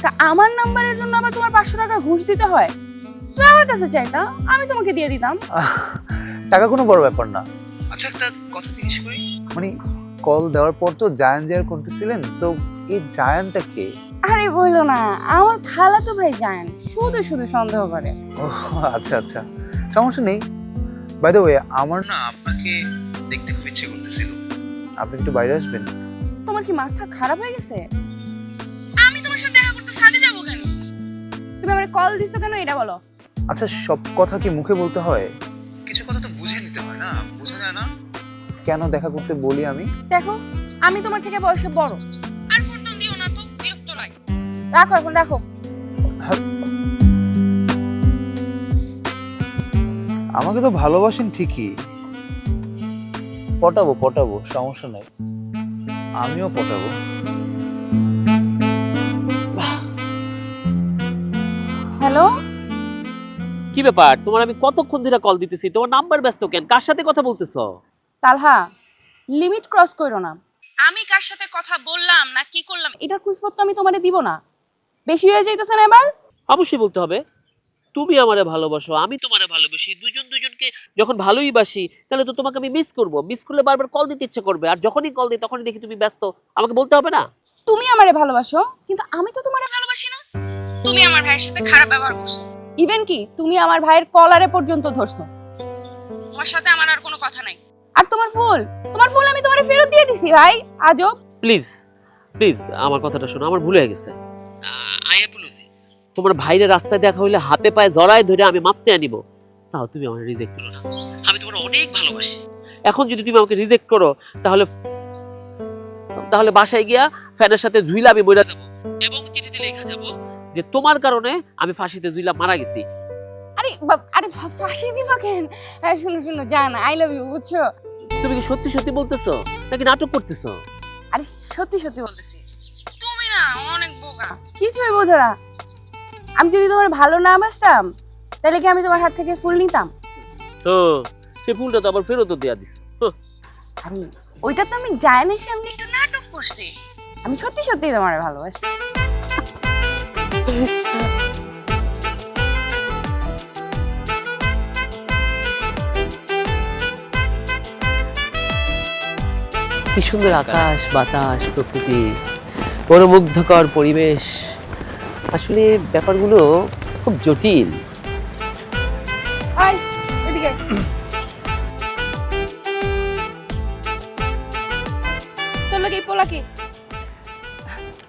B: তা আমার নাম্বারের জন্য আবার তোমার 500 টাকা ঘুষ দিতে হয়? তুমি আমার কাছে চাইতা, আমি তোমাকে দিয়ে দিতাম।
J: টাকা কোনো বড় ব্যাপার না। আচ্ছা একটা কথা জিজ্ঞেস করি, মানে কল দেওয়ার পর তো জায়ান জায়ান করতেছিলেন, সো এই জায়ানটা কে?
B: আরে বললো না, আমার খালাতো ভাই জায়ান শুধু শুধু সন্দেহ করে।
J: ও আচ্ছা আচ্ছা, সমস্যা নেই। বাই দ্য ওয়ে, আমার না আপনাকে দেখতে খুব ইচ্ছে করতেছিল, আপনি একটু বাইরে আসবেন?
B: তোমার কি মাথা খারাপ হয়ে গেছে? আমি তোমার সাথে দেখা করতে সাথে যাব কেন? তুমি আমারে কল দিছো কেন এটা বলো।
J: আচ্ছা সব কথা কি মুখে বলতে হয়? কিছু কথা তো বুঝে নিতে হয় না, বোঝা যায় না? কেন দেখা করতে বলি আমি?
B: দেখো আমি তোমার থেকে বয়সে বড়, আর ফোন টোন দিও না তো, বিরক্ত লাগে। রাখো এখন, রাখো।
J: আমাকে তো ভালোবাসেন ঠিকই, পটাবো পটাবো, সমস্যা নাই, আমিও পটাবো।
B: হ্যালো,
D: কি ব্যাপার? তোমার আমি কতক্ষণ ধরে কল দিতেছি, তোমার নাম্বার ব্যস্ত কেন? কার সাথে কথা বলতেছো?
B: তালহা লিমিট ক্রস করো না। আমি কার সাথে কথা বললাম না কি করলাম এটার কৈফিয়ত তো আমি তোমারে দিব না। বেশি হয়ে যাইতেছে না এবার?
D: অবশ্যই বলতে হবে। তুমি আমারে ভালোবাসো, আমি তোমারে ভালোবাসি, দুজন দুজনকে যখন ভালোই বাসি, তাহলে তো তোমাকে আমি মিস করব। মিস করলে বারবার কল দিতে ইচ্ছে করবে, আর যখনই কল দিই তখনই দেখি তুমি ব্যস্ত। আমাকে বলতে হবে না?
B: তুমি আমারে ভালোবাসো, কিন্তু আমি তো তোমারে ভালোবাসি না। তুমি আমার ভাইয়ের সাথে খারাপ ব্যবহার করছো, ইভেন কি তুমি আমার ভাইয়ের কলারে পর্যন্ত ধরছো। ওর সাথে আমার আর কোনো কথা নাই। আর তোমার ফুল আমি তোমারে ফেরত দিয়ে দিছি ভাই, আজব।
D: প্লিজ প্লিজ আমার কথাটা শোনো, আমার ভুল হয়ে গেছে। I Apology. তোমার ভাইরে রাস্তায় দেখা হইলে হাতে পায়ে জড়ায় ধরে আমি মাপ চেয়ে নিব, তাও তুমি আমার রিজেক্ট করো না। আমি তোমার অনেক ভালোবাসি। এখন যদি তুমি আমাকে রিজেক্ট করো, তাহলে বাসায় গিয়া ফ্যানের সাথে ঝুইলা আমি মরে যাব, এবং চিঠিতে লেখা যাব যে তোমার কারণে আমি ফাঁসিতে ঝুইলা মারা গেছি।
B: আরে আরে ফাঁসি দিবা কেন? শুনো জান, আই লাভ ইউ, বুঝছো?
D: তুমি কি সত্যি সত্যি বলতেছো নাকি নাটক করতেছো?
B: আরে সত্যি সত্যি বলতেছি। তুমি না অনেক বোকা, কিছুই বোঝো না। আমি যদি তোমার ভালো না বাসতাম তাহলে কি আমি তোমার হাত থেকে ফুল নিতাম?
D: সে ফুলটা তো আবার ফেরতও দেয়া দিস।
B: আরে ওইটা তো আমি জায়ানের সামনে একটু নাটক করছি। আমি সত্যি সত্যি তোমার ভালোবাসি।
D: কি সুন্দর আকাশ, বাতাস, প্রকৃতি, মনোমুগ্ধকর পরিবেশ। আসলে ব্যাপারগুলো খুব জটিল।
B: আয় এদিকে। লাগে এই পোলা কি?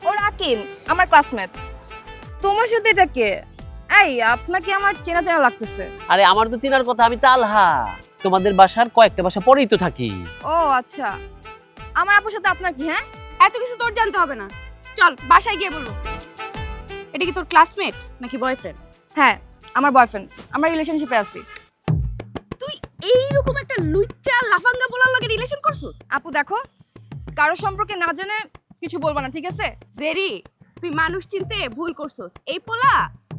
I: ও রাকিন, আমার ক্লাসমেট। তোমার সাথে এটা কে? এই, আপনাকে আমার চেনা চেনা লাগতেছে।
D: আরে আমার তো চেনার কথা, আমি তালহা। তোমাদের বাসার কয়েকটা বাসা পরেই তো থাকি।
I: ও আচ্ছা, আমার আপুর সাথে আপনার কি? হ্যাঁ,
B: এত কিছু তোর জানতে হবে না, চল বাসায় গিয়ে বলবো। এটা কি তোর ক্লাসমেট নাকি বয়ফ্রেন্ড?
I: হ্যাঁ আমার বয়ফ্রেন্ড, আমরা রিলেশনশিপে আছি।
B: তুই এইরকম একটা লুচ্চা লাফাঙ্গা পোলার লগে রিলেশন করছিস?
I: আপু দেখো, কারো সম্পর্কে না জেনে কিছু বলবা না, ঠিক আছে?
B: জেরি, তুই মানুষ চিনতে ভুল করছিস। এই পোলা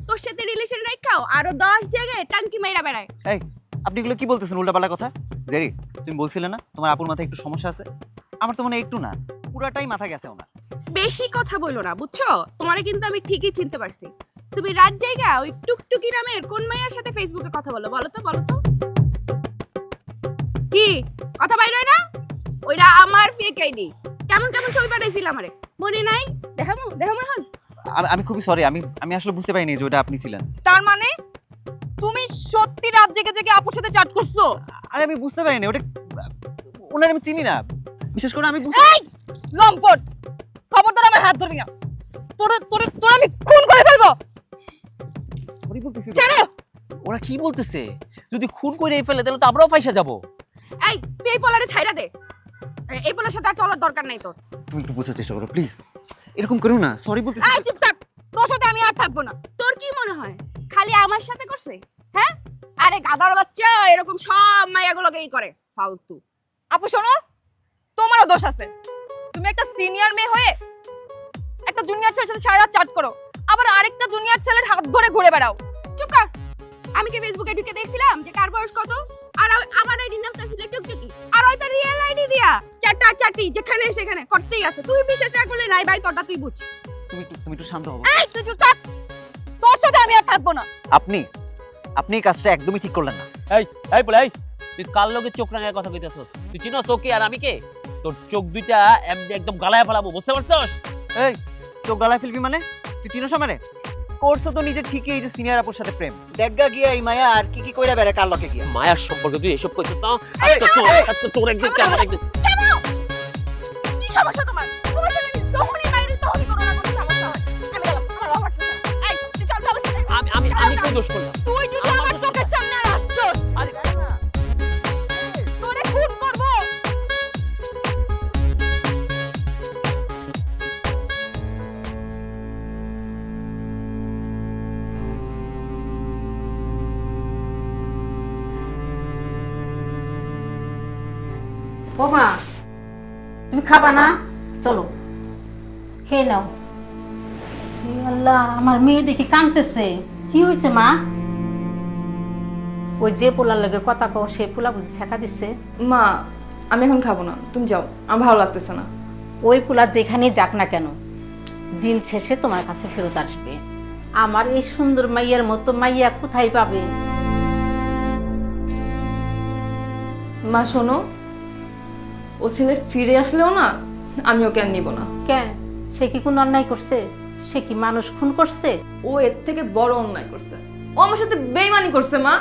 B: তোর সাথে রিলেশন রাখাও আরো 10 জায়গায় টাঙ্কি মাইরা বেড়ায়।
H: এই, আপনি এগুলো কি বলতেছেন উল্টাপাল্টা কথা? জেরি, তুমি বলছিলে না তোমার আপুর মাথায় একটু সমস্যা আছে? আমার তো মনে হয় একটু না, পুরাটাই মাথা গেছে ওনার।
B: বেশি কথা বলো না, বুঝছো? তোমারে কিন্তু আমি ঠিকই চিনতে পারছি। তুমি রাত জায়গা ওই টুকটুকি নামের কোন মাইয়ার সাথে ফেসবুকে কথা বলো? বলো তো, বলো তো। কি কথা বাইর হয় না? ওইটা আমার ফেক আইডি। কেমন কেমন ছবি পাঠাইছিল আমারে, মনে নাই? দেখামু দেখামু এখন।
H: আমি খুবই সরি, আমি আসলে বুঝতে পারিনি যে ওটা আপনি ছিলেন।
I: তার মানে তুমি সত্যি রাত জেগে জেগে আপুর সাথে চ্যাট করছো?
H: আরে আমি বুঝতে পারিনি ওটা, ওনার আমি চিনি না, বিশেষ করে আমি
I: এই লম্পট, খবরদার আমার হাত ধরবি না। তোরে তোরে তোরে আমি খুন করে ফেলবো।
D: ছেড়ে! ওরা কি বলতেছে? যদি খুন করে ফেলে তাহলে তো আমরাও ফাইসা যাব।
B: এই তুই এই পোলারে ছাইরা দে, এই পোলার সাথে আর চলার দরকার নাই তোর।
H: তুমি একটু বোঝার চেষ্টা করো প্লিজ, এরকম করো না, সরি বলতেছি।
B: এই চুপ থাক, তোর সাথে আমি আর থাকবো না। তোর কি মনে হয় খালি আমার সাথে করছে? হ্যাঁ, আরে গাধার বাচ্চা, এরকম সব মাইয়াগুলোকেই করে, ফালতু।
I: আপু শোনো, তোমারও দোষ আছে। তুমি একটা সিনিয়র মেয়ে হয়ে একটা জুনিয়র ছেলের সাথে সারা রাত চ্যাট করো, আবার আরেকটা জুনিয়র ছেলের হাত ধরে ঘুরে বেড়াও।
B: চুপ কর। আমি কি ফেসবুকে ঢুকে দেখছিলাম যে কার বয়স কত? আর আমার আইডির নামটা ছিল টুকটুকি, আর ওইটা রিয়েল আইডি দিয়া চারটা চারটি যেখানে সেখানে করতেই আছে। তুই বিশ্বাস না করলে নাই ভাই, তোরটা তুই বুঝ।
H: তুমি একটু শান্ত হও।
I: এই তুই চুপ থাক, তোর সাথে আমি আর থাকবো না।
H: আপনি এই কাজটা একদমই ঠিক করলেন না।
D: এই বলে, এই তুই কার লগে চোখ রাঙায় কথা কইতাছস? তুই চিনস ওকে আর আমি কে? তোর চোখ দুইটা এমনি একদম গালায় ফেলাবো, বুঝতে পারছস?
H: এই, চোখ গলায় ফেলবি মানে? তুই চিনোস আমারে? করছো তো নিজে ঠিকই, এই যে সিনিয়র আপুর সাথে প্রেম দেখা গিয়া এই মায়া আর কি কি কইরা বেড়ে কার লকে গিয়া
D: মায়ার সম্পর্কে তুই এসব কইছিস না? তোর একদিন কেমন একদিন
B: কি সমস্যা তোমার? তোমার সাথে আমি যখনই বাইরে তখনই কোনো না কোনো সমস্যা হয়। আমি গেলাম, আমার ভালো লাগতেছে না। এই তুই চল তো আমার সাথে।
D: আমি কই দোষ করলাম?
I: তুই যদি আমার চোখের সামনে আর আসছস,
D: আরে
I: তোরে খুন করব।
C: ও মা, তুমি খাবা না? চলো খেয়ে নাও। হে আল্লাহ, আমার মেয়ে দেখি কাঁদতেছে। কি হয়েছে মা? ওই যে পোলার লগে কথা কও, সে পোলা বুঝি ছেঁকা দিচ্ছে?
I: মা আমি এখন খাবো না, তুমি যাও, আমার ভালো লাগতেছে না।
C: ওই পোলা যেখানে যাক না কেন, দিন শেষে তোমার কাছে ফেরত আসবে। আমার এই সুন্দর মাইয়ার মতো মাইয়া কোথায় পাবে?
I: মা শোনো, ও ছেলে ফিরে আসলেও না আমি ওকে আর নিব না।
C: কেন, সে কি কোনো অন্যায় করছে? সে কি মানুষ খুন করছে?
I: ও এর থেকে বড় অন্যায় করছে। ও আমার সাথে বেইমানি করছে মা।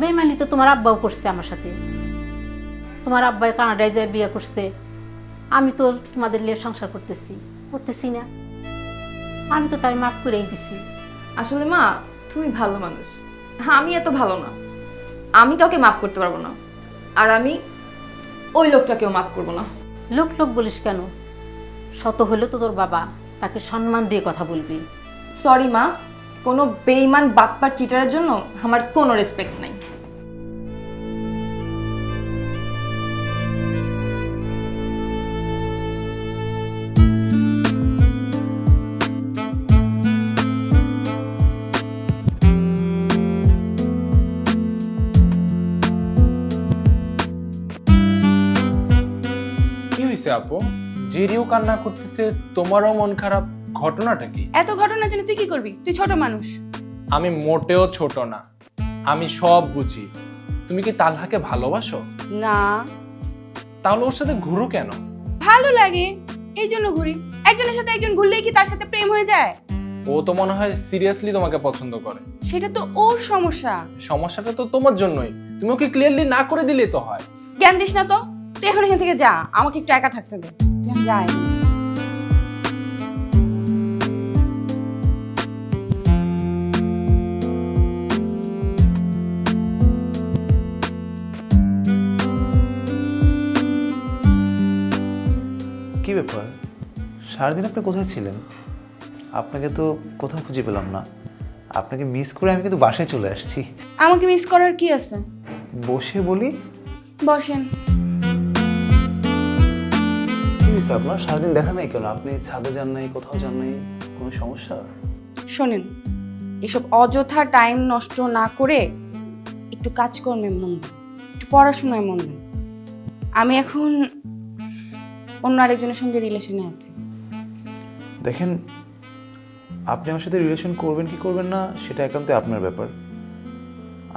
C: বেমানি তো তোমার আব্বাও করছে আমার সাথে। তোমার আব্বাই কানাডায় যায় বিয়ে করছে, আমি তো তোমাদের লিয়ে সংসার করতেছি না। আমি তো তাই মাফ করেই দিছি।
I: আসলে মা তুমি ভালো মানুষ, আমি এত ভালো না। আমি কাউকে মাফ করতে পারবো না, আর আমি ওই লোকটাকেও মাফ করবো না।
C: লোক বলিস কেন? শত হইলে তো তোর বাবা, তাকে সম্মান দিয়ে কথা বলবি।
I: সরি মা, কোনো বেইমান বাটপার চিটারের জন্য আমার কোনো রেসপেক্ট নাই।
A: কি হইছে আপু? জেরিও কান্না করতেছে, তোমারও মন খারাপ, ঘটনাটা কি?
B: এত ঘটনা জেনে তুই কি করবি? তুই ছোট মানুষ।
A: আমি মোটেও ছোট না, আমি সব বুঝি। তুমি কি তালহাকে ভালোবাসো?
B: না।
A: তাহলে ওর সাথে ঘুরো কেন?
B: ভালো লাগে এই জন্য ঘুরি। একজনের সাথে একজন ঘুরলেই কি তার সাথে প্রেম হয়ে যায়?
A: ও তো মনে হয় সিরিয়াসলি তোমাকে পছন্দ করে।
B: সেটা তো ওর সমস্যা।
A: সমস্যাটা তো তোমার জন্যই, তুমি ওকে ক্লিয়ারলি না করে দিলে তো হয়।
B: জ্ঞান দিস না তো, তুই এখন এখান থেকে যা, আমাকে একটু একা থাকতে দে। তুই যাই।
L: কি ব্যাপার, সারাদিন আপনি কোথায় ছিলেন? আপনাকে তো কোথাও খুঁজে পেলাম না। আপনাকে মিস করে আমি কিন্তু বাসায় চলে আসছি।
B: আমাকে মিস করার কি আছে?
L: বসে বলি।
B: বসেন।
L: কি হয়েছে আপনার? সারাদিন দেখা নাই কেন? আপনি ছাদে যান নাই, কোথাও যান নাই, কোনো সমস্যা?
B: শোনেন, এসব অযথা টাইম নষ্ট না করে একটু কাজকর্মে মন দিন, একটু পড়াশোনায় মন দিন। আমি এখন অন্য আরেকজনের সঙ্গে রিলেশনে আছি।
L: দেখেন, আপনি আমার সাথে রিলেশন করবেন কি করবেন না সেটা একান্তই আপনার ব্যাপার।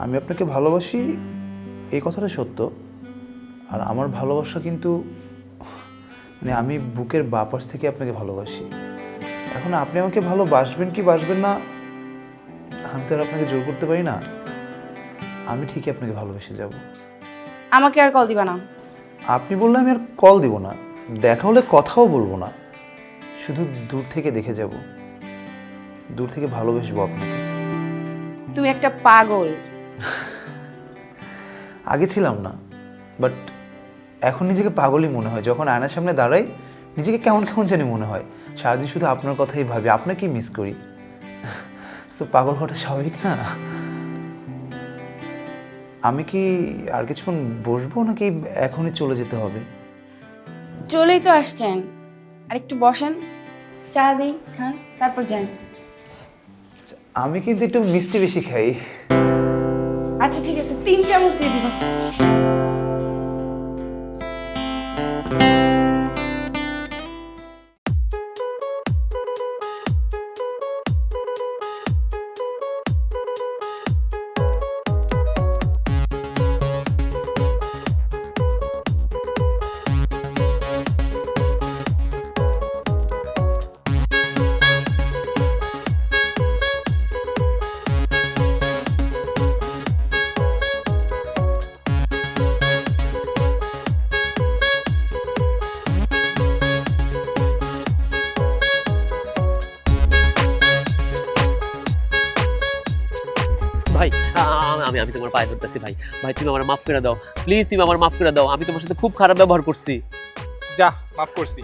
L: আমি আপনাকে ভালোবাসি, এই কথাটা সত্য। আর আমার ভালোবাসা কিন্তু মানে আমি বুকের বাপাস থেকে আপনাকে ভালোবাসি। এখন আপনি আমাকে ভালোবাসবেন কি বাসবেন না আমি তো আর আপনাকে জোর করতে পারি না। আমি ঠিকই আপনাকে ভালোবেসে যাব।
B: আমাকে আর কল দিবা না।
L: আপনি বললে আমি আর কল দিব না, দেখা হলে কথাও বলবো না, শুধু দূর থেকে দেখে যাব, দূর থেকে ভালোবেসবো আপনাকে।
B: তুমি একটা পাগল।
L: আগে ছিলাম না, বাট এখন নিজেকে পাগলই মনে হয়। যখন আয়নার সামনে দাঁড়াই নিজেকে কেমন কেমন জানি মনে হয়। সারাদিন শুধু আপনার কথাই ভাবি, আপনাকেই মিস করি। সো পাগল হওয়াটা স্বাভাবিক না? আমি কি আর কিছুক্ষণ বসবো নাকি এখনই চলে যেতে হবে?
B: চলেই তো আসছেন, আর একটু বসেন, চা দিই, খান, তারপর যাই।
L: আমি কিন্তু একটু মিষ্টি বেশি খাই।
B: আচ্ছা ঠিক আছে, 3 চামচ দিয়ে দিব।
D: ভাই আমি আমি তোমার পায়ে ধরতেছি ভাই। ভাই তুমি আমার মাফ করে দাও প্লিজ, তুমি আমার মাফ করে দাও। আমি তোমার সাথে খুব খারাপ ব্যবহার করছি।
A: যা, মাফ করছি।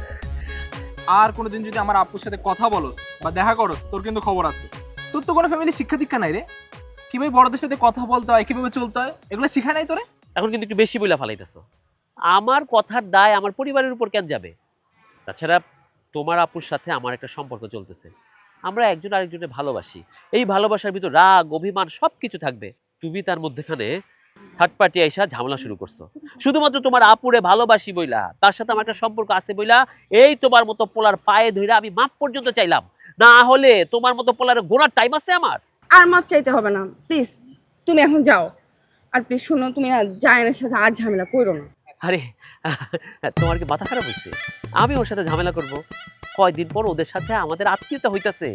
A: আর কোনোদিন যদি আমার আপুর সাথে কথা বলস বা দেখা করস, তোর কিন্তু খবর আছে। তোর তো কোনো ফ্যামিলি শিক্ষা দীক্ষা নাই রে। কিভাবে বড়দের সাথে কথা বলতে হয়, কিভাবে চলতে হয়, এগুলো শিখা নাই তোরে।
D: এখন কিন্তু একটু বেশি বইলা ফালাইতেছো। আমার কথার দায় আমার পরিবারের উপর কেন যাবে? তাছাড়া তোমার আপুর সাথে আমার একটা সম্পর্ক চলতেছে, আমরা একজন আরেকজনের ভালোবাসি। এই ভালোবাসার ভিতর রাগ অভিমান সবকিছু থাকবে। তুমি তার মধ্যেখানে থার্ড পার্টি আইসা ঝামেলা শুরু করছো শুধুমাত্র তোমার আপুরে ভালোবাসি বইলা, তার সাথে আমার একটা সম্পর্ক আছে বইলা। এই তোমার মতো পোলার পায়ে ধইরা আমি মাপ পর্যন্ত চাইলাম, না হলে তোমার মতো পোলার গোনার টাইম আছে আমার।
B: আর মাফ চাইতে হবে না, প্লিজ তুমি এখন যাও। আর প্লিজ শোনো, তুমি না জায়েনের সাথে আর ঝামেলা করো না।
D: আরে তোমার কি মাথা খারাপ হয়েছে? আমি ওর সাথে ঝামেলা করব? কয়দিন পর ওদের সাথে আমাদের আত্মীয়তা হইতাছে।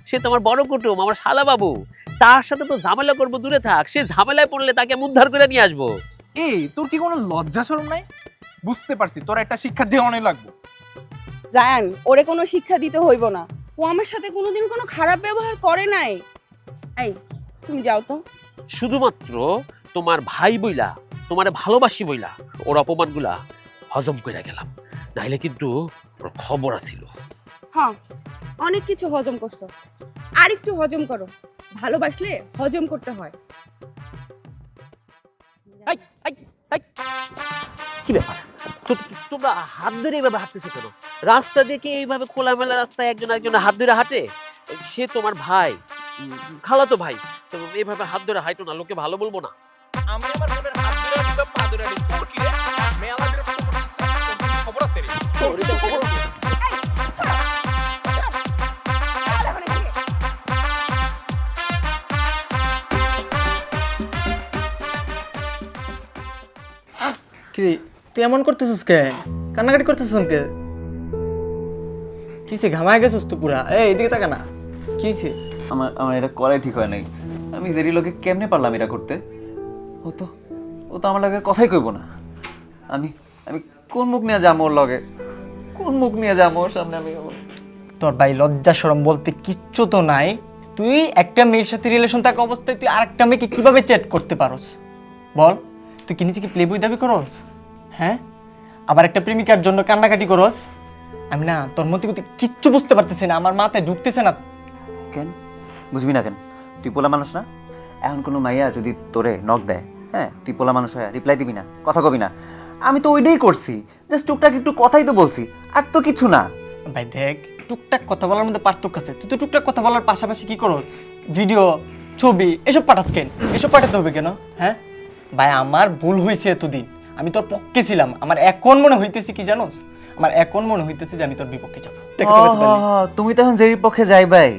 D: সে তোমার বড় কুটুম, আমার শালা বাবু। তার সাথে তো ঝামেলা করবো দূরে থাক, সে ঝামেলায় পড়লে তাকে আমি উদ্ধার করে নিয়ে আসবো।
A: এই তোর কি কোনো লজ্জা শরম নাই? বুঝতে পারছি তোর একটা শিক্ষা দেওয়ানোই লাগবে।
B: জায়ান, ওরে কোনো শিক্ষা দিতে হইব না। ও আমার সাথে কোনোদিন কোনো খারাপ ব্যবহার করে নাই। এই তুমি যাও তো।
D: শুধুমাত্র তোমার ভাই বইলা, তোমার ভালোবাসি বইলা ওর অপমানগুলা হজম করে গেলাম, নাইলে কিন্তু ওর খবর আছিল।
B: হ্যাঁ, অনেক কিছু হজম করছো, আর একটু হজম করো। ভালোবাসলে হজম করতে হয়।
D: কি ব্যাপার? তোমরা হাত ধরে এইভাবে হাঁটতেছো কেন? রাস্তা দিয়ে কি এইভাবে খোলামেলা রাস্তায় একজন একজনের হাত ধরে হাঁটে? সে তোমার ভাই, খালাতো ভাই। তো এইভাবে হাত ধরে হাঁটো না, লোকে ভালো বলবো না।
A: আমি আমার বোনের হাত ধরে নিতাম, পা ধরে নিতাম। তোর কি রে? মেলা করে ফটো করছিস, তোর খবর আছে রে?
D: তোর এটা খবর আছে?
G: কিরে তুই এমন করতেছিস কে? কান্নাকাটি করতেছিস কে? কিসে ঘামায় গেছিস তো পুরা? এই এদিকে তাকা না, কিসে?
H: আমার আমার এটা করাই ঠিক হয় নাই। আমি জেরি লোকে কেমনে পারলাম এটা করতে? ও তো আমার লগে কথাই কইব না। আমি আমি কোন মুখ নিয়ে যাবো ওর লগে? কোন মুখ নিয়ে যাবো ওর সামনে আমি?
G: তোর ভাই লজ্জা শরম বলতে কিচ্ছু তো নাই। তুই একটা মেয়ের সাথে রিলেশন থাকা অবস্থায় তুই আরেকটা মেয়েকে কিভাবে চ্যাট করতে পারোস বল? তুই কি নিজেকে প্লে বই দাবি করস? হ্যাঁ, আবার একটা প্রেমিকার জন্য কান্নাকাটি করস? আমি না তোর মধ্যে কিচ্ছু বুঝতে পারতেছি না, আমার মাথায় ঢুকতেছে না।
H: কেন বুঝবি না কেন? তুই পোলা মানুষ না? এখন কোনো মাইয়া যদি তোরে নক দেয়, হ্যাঁ, তুই পোলা মানুষ হয় রিপ্লাই দিবি না, কথা কবি না? আমি তো ওইটাই করছি, জাস্ট টুকটাক একটু কথাই তো বলছি, আর তো কিছু না।
G: ভাই দেখ, টুকটাক কথা বলার মধ্যে পার্থক্য আছে। তুই তো টুকটাক কথা বলার পাশাপাশি কি করো, ভিডিও, ছবি এসব পাঠাস কেন? এসব পাঠাতে হবে কেন? হ্যাঁ ভাই, আমার ভুল হয়েছে এতদিন, আমি তোর পক্ষে ছিলাম। আমার এখন মনে হইতেছে কি জানোস, আমার এখন মনে হইতেছে যে আমি তোর বিপক্ষে যাবো।
H: তুমি তো এখন জেরির পক্ষে যাই ভাই।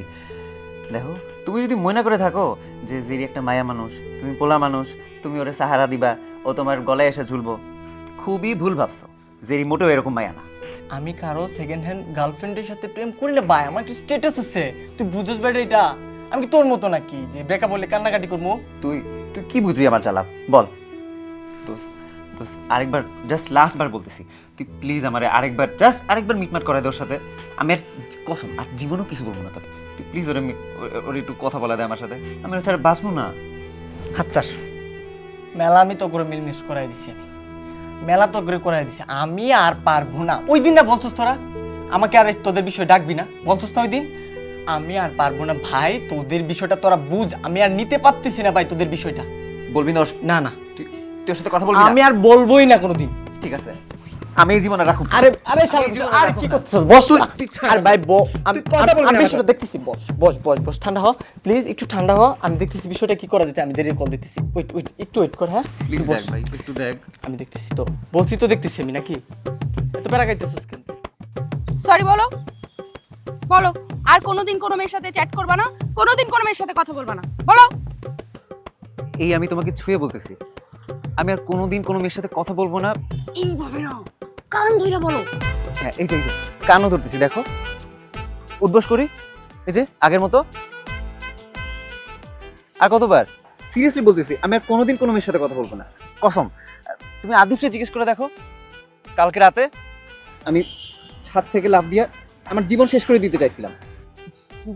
H: দেখো, তুমি যদি মনে করে থাকো যে জেরি একটা মায়া মানুষ, তুমি পোলা মানুষ, তুমি ওরে সাহারা দিবা, ও তোমার গলায় এসে ঝুলবো, খুবই ভুল ভাবছো। জেরি মোটেও এরকম মায়া না।
G: আমি কারো সেকেন্ড হ্যান্ড গার্লফ্রেন্ডের সাথে প্রেম করি না ভাই, আমার একটা স্ট্যাটাস আছে, তুই বুঝোস বেটা এটা? আমি কি তোর মতো নাকি যে ব্রেকআপ বললে কান্নাকাটি করবো?
H: তুই তুই কি বুঝবি আমার জ্বালা, বল। দোস্ত আরেকবার, জাস্ট লাস্ট বার বলতেছি, তুই প্লিজ আমারে আরেকবার, জাস্ট আরেকবার মিটমাট করাই তোর সাথে। আমি আর কসম আর জীবনও কিছু বলবো না তোরে। তুই প্লিজ ওরে একটু কথা বলা দেয় আমার সাথে, আমি ওর সাথে বাঁচবো না।
G: আচ্ছা, মেলা আমি তো করে মিলমিশ করাই দিছি, আমি মেলা তো করে করাই দিছি, আমি আর পারবো না। ওই দিন না বলছস তোরা আমাকে আর তোদের বিষয় ডাকবি না, বলছস না ওই দিন? আমি আর পারবো না ভাই, তোদের বিষয়টা তোরা বুঝ, আমি আর নিতে পারতেছি না ভাই তোদের বিষয়টা।
H: বলবি না?
G: না না,
H: তুই ওর সাথে কথা বলবি না?
G: আমি আর বলবোই না কোনোদিন।
H: ঠিক আছে, আমি এই জীবনে রাখুন।
G: আরে আরে শালা, আর কি করতেছস? বস তুই। আর ভাই আমি কথা বলবি না, আমি বিষয়টা দেখতেছি। বস বস বস বস, ঠান্ডা হ প্লিজ, একটু ঠান্ডা হ। আমি দেখতেছি বিষয়টা কি করা যাচ্ছে, আমি জেরির কল দিতেছি। ওয়েট ওয়েট, একটু ওয়েট কর। হ্যাঁ
H: প্লিজ দেখ ভাই, একটু দেখ।
G: আমি দেখতেছি তো, বলছি তো দেখতেছি আমি, নাকি এত প্যারা গাইতেছস কেন?
B: সরি বলো, বলো আর কোনোদিন কোনো মেয়ের সাথে চ্যাট করবা না, কোনোদিন কোনো মেয়ের সাথে কথা বলবা না, বলো।
H: এই আমি তোমাকে ছুঁয়ে বলতেছি, আমি আর কোনোদিন কোনো মেয়ের সাথে কথা বলবো না।
B: এইভাবে না, কান ধইরা বলো।
H: হ্যাঁ, এই যে কানও ধরতেছি, দেখো উঠবস করি, এই যে আগের মতো। আর কতবার সিরিয়াসলি বলতেছি, আমি আর কোনোদিন কোনো মেয়ের সাথে কথা বলবো না, কসম। তুমি আদিফকে জিজ্ঞেস করে দেখো, কালকে রাতে আমি ছাদ থেকে লাফ দিয়ে আমার জীবন শেষ করে দিতে চাইছিলাম।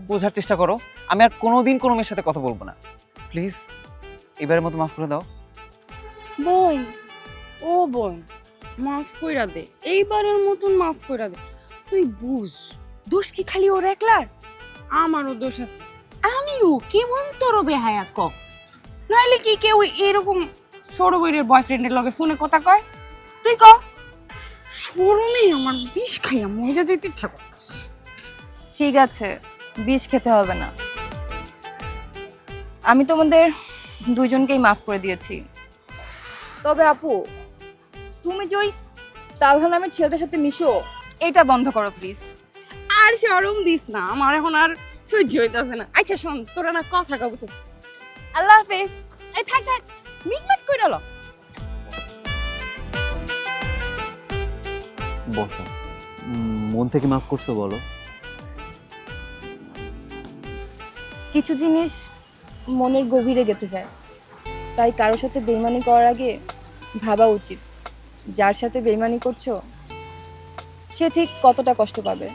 H: বোঝার চেষ্টা করো, আমি আর কোনোদিন কোনো মেয়ের সাথে কথা বলবো না, প্লিজ এবারের মতো মাফ করে দাও।
B: বোন, ও বোন, মাফ কইরা দে, এইবারের মতন মাফ কইরা দে। তুই বুঝ, দোষ কি খালি ওর একলার? আমারও দোষ আছে, আমিও কেমন তোর বেহায়া ক। নাইলে কি কেউ এরকম ছোট বইয়ের বয়ফ্রেন্ডের লগে ফোনে কথা কয়? তুই ক। সরমে আমার বিষ খাইয়া মজা যেতে ইচ্ছা করছে।
I: ঠিক আছে, বিষ খেতে হবে না, আমি তোমাদের দুইজনকেই মাফ করে দিয়েছি। তবে আপু, তুমি যে ওই তালহা নামের ছেলেটার সাথে মিশো, এটা বন্ধ করো প্লিজ।
B: আর শরম দিস না, আমার এখন আর সহ্য হইতাছে না। আচ্ছা শোন, তোরা না কথা কব, আল্লাহ হাফেজ। এই থাক থাক, মিটমাট কইরা ল।
H: বসো, মন থেকে মাফ করছো বলো।
I: কিছু জিনিস মনের গভীরে গেঁথে যায়, তাই কারোর সাথে বেইমানি করার আগে ভাবা উচিত যার সাথে বেইমানি করছো সে ঠিক কতটা কষ্ট পাবে।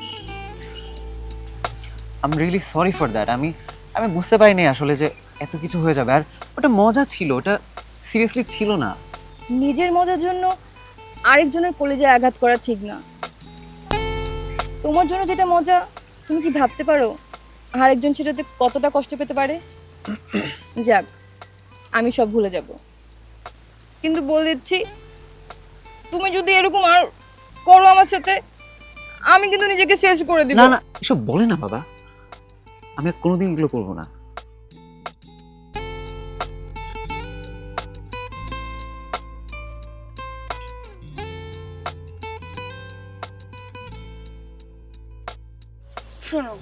H: I am really sorry for that. আমি বুঝতে পারিনি আসলে যে এত কিছু হয়ে যাবে। আর ওটা মজা ছিল, ওটা সিরিয়াসলি ছিল না।
I: নিজের মজার জন্য আরেকজনের কলেজায় আঘাত করা ঠিক না। তোমার জন্য যেটা মজা, তুমি কি ভাবতে পারো আরেকজন সেটাতে কতটা কষ্ট পেতে পারে? যাক, আমি সব ভুলে যাব, কিন্তু বলে দিচ্ছি, তুমি যদি এরকম আর করো আমার সাথে, আমি কিন্তু নিজেকে শেষ করে দিব।
H: না না, এসব বলে না বাবা, আমি আর কোনোদিন এগুলো করবো না।
B: শোনো,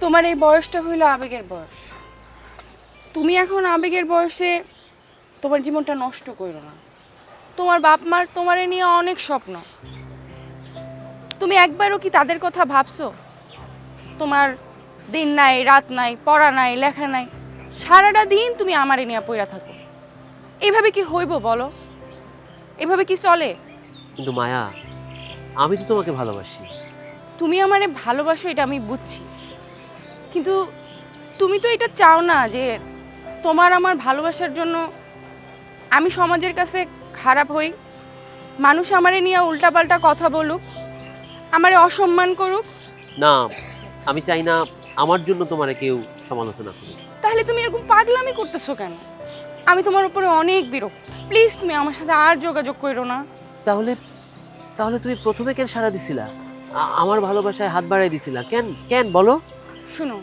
B: তোমার এই বয়সটা হইলো আবেগের বয়স। তুমি এখন আবেগের বয়সে তোমার জীবনটা নষ্ট করো না। তোমার বাপ মার তোমারে নিয়ে অনেক স্বপ্ন, তুমি একবারও কি তাদের কথা ভাবছো? তোমার দিন নাই, রাত নাই, পড়া নাই, লেখা নাই, সারাটা দিন তুমি আমারে নিয়ে পইরা থাকো। এইভাবে কি হইব বলো? এভাবে কি চলে?
D: কিন্তু মায়া, আমি তো তোমাকে ভালোবাসি।
B: তুমি আমারে ভালোবাসো এটা আমি বুঝছি, কিন্তু তুমি তো এটা চাও না যে তোমার আমার ভালোবাসার জন্য আমি সমাজের কাছে খারাপ হই, মানুষ আমারে নিয়ে উল্টাপাল্টা কথা বলুক, আমারে অসম্মান করুক।
D: না, আমি চাই না আমার জন্য তোমার কেউ সমালোচনা করুক।
B: তাহলে তুমি এরকম পাগলামি করতেছো কেন? আমি তোমার উপরে অনেক বিরক্ত। প্লিজ তুমি আমার সাথে আর যোগাযোগ করো না।
D: তাহলে তাহলে তুমি প্রথমে কেন সাড়া দিছিলা, আমার ভালোবাসায় হাত বাড়াই দিছিলা কেন? কেন বলো?
B: শুনো,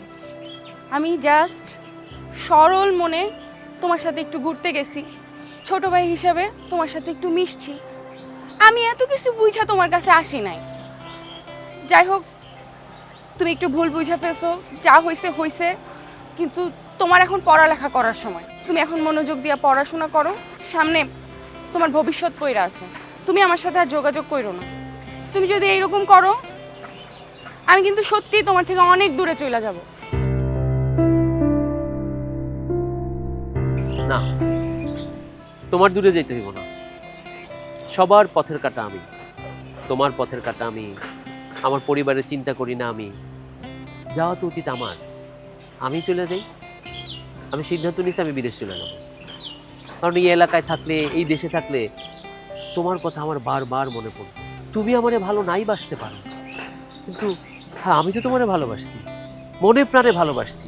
B: আমি জাস্ট সরল মনে তোমার সাথে একটু ঘুরতে গেছি, ছোট ভাই হিসাবে তোমার সাথে একটু মিশছি। আমি এত কিছু বুঝা তোমার কাছে আসি নাই। যাই হোক, তুমি একটু ভুল বুঝা ফেলছো, যা হয়েছে হয়েছে, কিন্তু তোমার এখন পড়ালেখা করার সময়। তুমি এখন মনোযোগ দিয়ে পড়াশোনা করো, সামনে তোমার ভবিষ্যৎ পইরা আছে। তুমি আমার সাথে আর যোগাযোগ করো না। তুমি যদি এইরকম করো, আমি কিন্তু সত্যিই তোমার থেকে অনেক দূরে চলে যাব।
D: না, তোমার দূরে যেতে হইব না। সবার পথের কাটা আমি, তোমার পথের কাটা আমি। আমার পরিবারের চিন্তা করি না আমি। যাওয়া তো উচিত আমার। আমি চলে যাই। আমি সিদ্ধান্ত নিয়েছি আমি বিদেশ চলে যাব, কারণ এই এলাকায় থাকলে, এই দেশে থাকলে তোমার কথা আমার বারবার মনে পড়বে। তুমি আমারে ভালো নাই বাসতে পারো, কিন্তু হ্যাঁ, আমি তো তোমারে ভালোবাসছি, মনে প্রাণে ভালোবাসছি।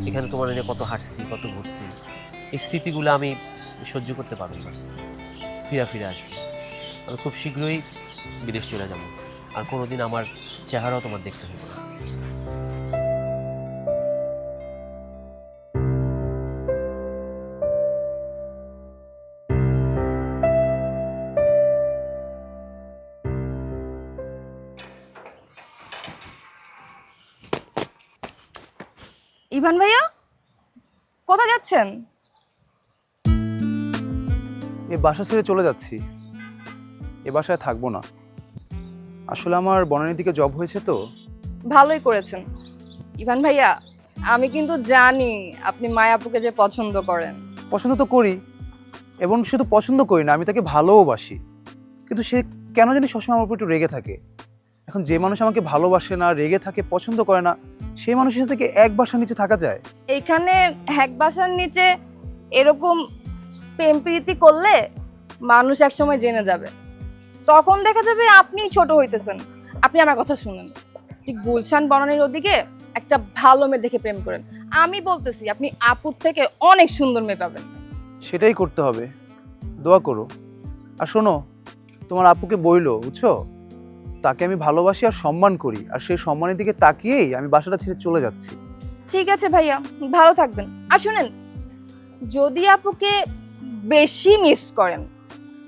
D: এখানে তোমার এনে কত হাঁটছি, কত ঘুরছি, এই স্মৃতিগুলো আমি সহ্য করতে পারব না। ফিরে আসবো। আমি খুব শীঘ্রই বিদেশ চলে যাব, আর কোনোদিন আমার চেহারাও তোমার দেখতে হবে না।
I: ইভান ভাইয়া, কোথায় যাচ্ছেন?
L: এই বাসা ছেড়ে চলে যাচ্ছি। এ বাসায় থাকবো না। আসলে আমার বনানীর দিকে জব হয়েছে তো।
I: ভালোই করেছেন ইভান ভাইয়া। আমি কিন্তু জানি আপনি মায়াপুকে যে পছন্দ করেন।
L: পছন্দ তো করি, এবং শুধু পছন্দ করি না, আমি তাকে ভালোবাসি। কিন্তু সে কেন জানি সবসময় আমার উপর একটু রেগে থাকে। এখন যে মানুষ আমাকে ভালোবাসে না, রেগে থাকে, পছন্দ করে না, সেই মানুষের সাথে কি এক বাসার নিচে থাকা যায়?
I: এখানে এক বাসার নিচে এরকম প্রেম প্রীতি করলে মানুষ একসময় জেনে যাবে, তখন দেখা যাবে আপনি ছোট হইতেছেন। আপনি আমার কথা শুনেন, ঠিক গুলশান বনানীর ওদিকে একটা ভালো মেয়ে দেখে প্রেম করেন। আমি বলতেছি আপনি আপুর থেকে অনেক সুন্দর মেয়ে পাবেন।
L: সেটাই করতে হবে। দোয়া করো। আর শোনো, তোমার আপুকে বইলো, বুঝছো, তাকে আমি ভালোবাসি আর সম্মান করি, আর সেই সম্মানের দিকে তাকিয়েই আমি বাসাটা ছেড়ে চলে যাচ্ছি।
I: ঠিক আছে ভাইয়া, ভালো থাকবেন। আর শুনেন, যদি আপুকে বেশি মিস করেন,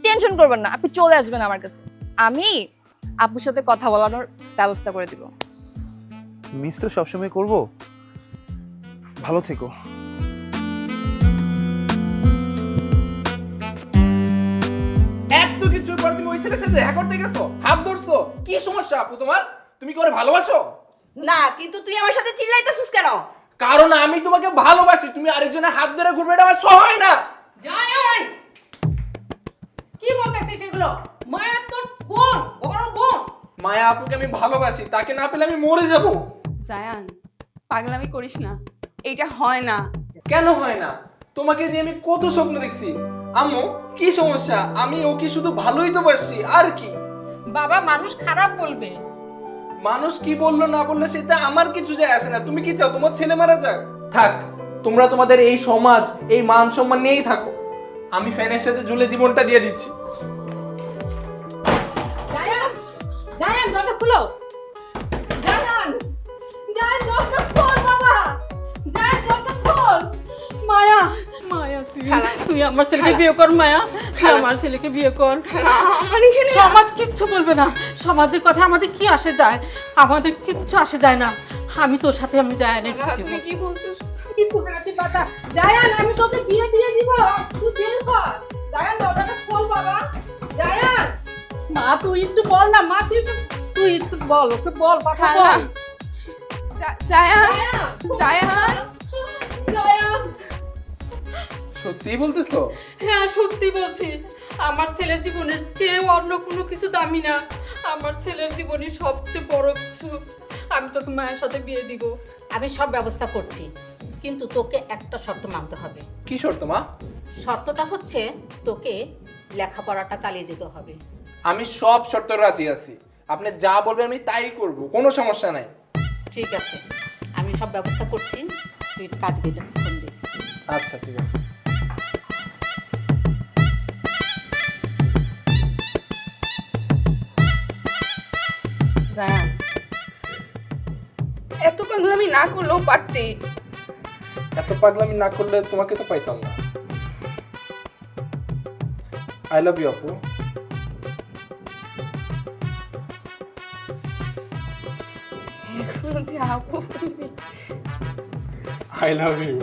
I: টেনশন করবেন না, আপনি চলে আসবেন আমার কাছে। আমি আপুর সাথে কথা বলানোর ব্যবস্থা করে দিব।
L: মিস তো সবসময় করবো। ভালো থেকো।
A: এত কিছুর পর তুমি ওই ছেলের সাথে দেখা করতে গেছো, হাত ধরছো, কি সমস্যা আপু তোমার? তুমি কি ওরে ভালোবাসো?
B: না, কিন্তু তুই আমার সাথে চিল্লাইতেছিস কেন?
A: কারণ আমি তোমাকে ভালোবাসি। তুমি আরেকজনের হাত ধরে ঘুরবে, এটা আমার সহায় না।
C: জায়ান, কি বলতেছিস এগুলো? মায়া তোর বোন, ওর বোন।
A: মায়া আপুকে আমি ভালোবাসি, তাকে না পেলে আমি মরে যাব।
B: জায়ান, পাগলামি করিস না, এটা হয় না।
A: কেন হয় না? তোমাকে নিয়ে আমি কত স্বপ্ন দেখছি। আম্মু, কি সমস্যা? আমি ওকে শুধু ভালোই তো পারছি, আর কি?
C: বাবা, মানুষ খারাপ বলবে।
A: মানুষ কি বললো না বললো সেটা আমার কিছু যায় আসে না। তুমি কি চাও তোমার ছেলে মারা যাক? থাক, তোমরা তোমাদের এই সমাজ, এই মান সম্মান নিয়েই থাকো। আমি ফ্যানের সাথে ঝুলে জীবনটা দিয়ে দিচ্ছি।
C: জায়ান, জায়ান, দরজা খুলো। জায়ান, জায়ান, দরজা খোল বাবা। জায়ান, দরজা খোল। মায়া, মায়া, তুই আমার ছেলেকে বিয়ে কর। মায়া, আমার ছেলেকে বিয়ে কর। সমাজ কিচ্ছু বলবে না। সমাজের কথা আমাদের কি আসে যায়? আমাদের কিচ্ছু আসে যায় না। আমি তোর সাথে, আমি জায়ানের
B: তুমি কি বলছিস?
C: কিছু না, তুই বাতা। জায়ান, আমি তোকে বিয়ে দিয়ে দিব। তুই বের কর। জায়ান, দরজাটা খোল বাবা। জায়ান, মা তুই একটু বল না। মা তুই একটু বল, ওকে বল, কথা বল।
B: জায়ান, জায়ান,
C: জায়ান,
A: সত্যিই বলতেছো?
C: হ্যাঁ সত্যি বলছি, আমার ছেলের জীবনের চেয়ে অন্য কোনো কিছু দামি না। আমার ছেলের জীবনই সবচেয়ে বড় কিছু। আমি তোকে মায়ের সাথে বিয়ে দিব। আমি সব ব্যবস্থা করছি, কিন্তু তোকে একটা শর্ত মানতে হবে।
A: কি শর্ত মা?
C: শর্তটা হচ্ছে তোকে লেখাপড়াটা চালিয়ে যেতে হবে।
A: আমি সব শর্ত রাজি আছি, আপনি যা বলবেন আমি তাই করব, কোনো সমস্যা নাই।
C: ঠিক আছে, আমি সব ব্যবস্থা করছি, তুই কাজ পেলে ফোন দিস।
A: আচ্ছা ঠিক আছে।
B: জান, এত পাগলামি না করলেও পারতে।
A: এত পাগলামি না করলে তোমাকে তো পাইতাম না। আই লাভ ইউ আপু।
B: এখন তুই আপু বলবি?
A: I love you.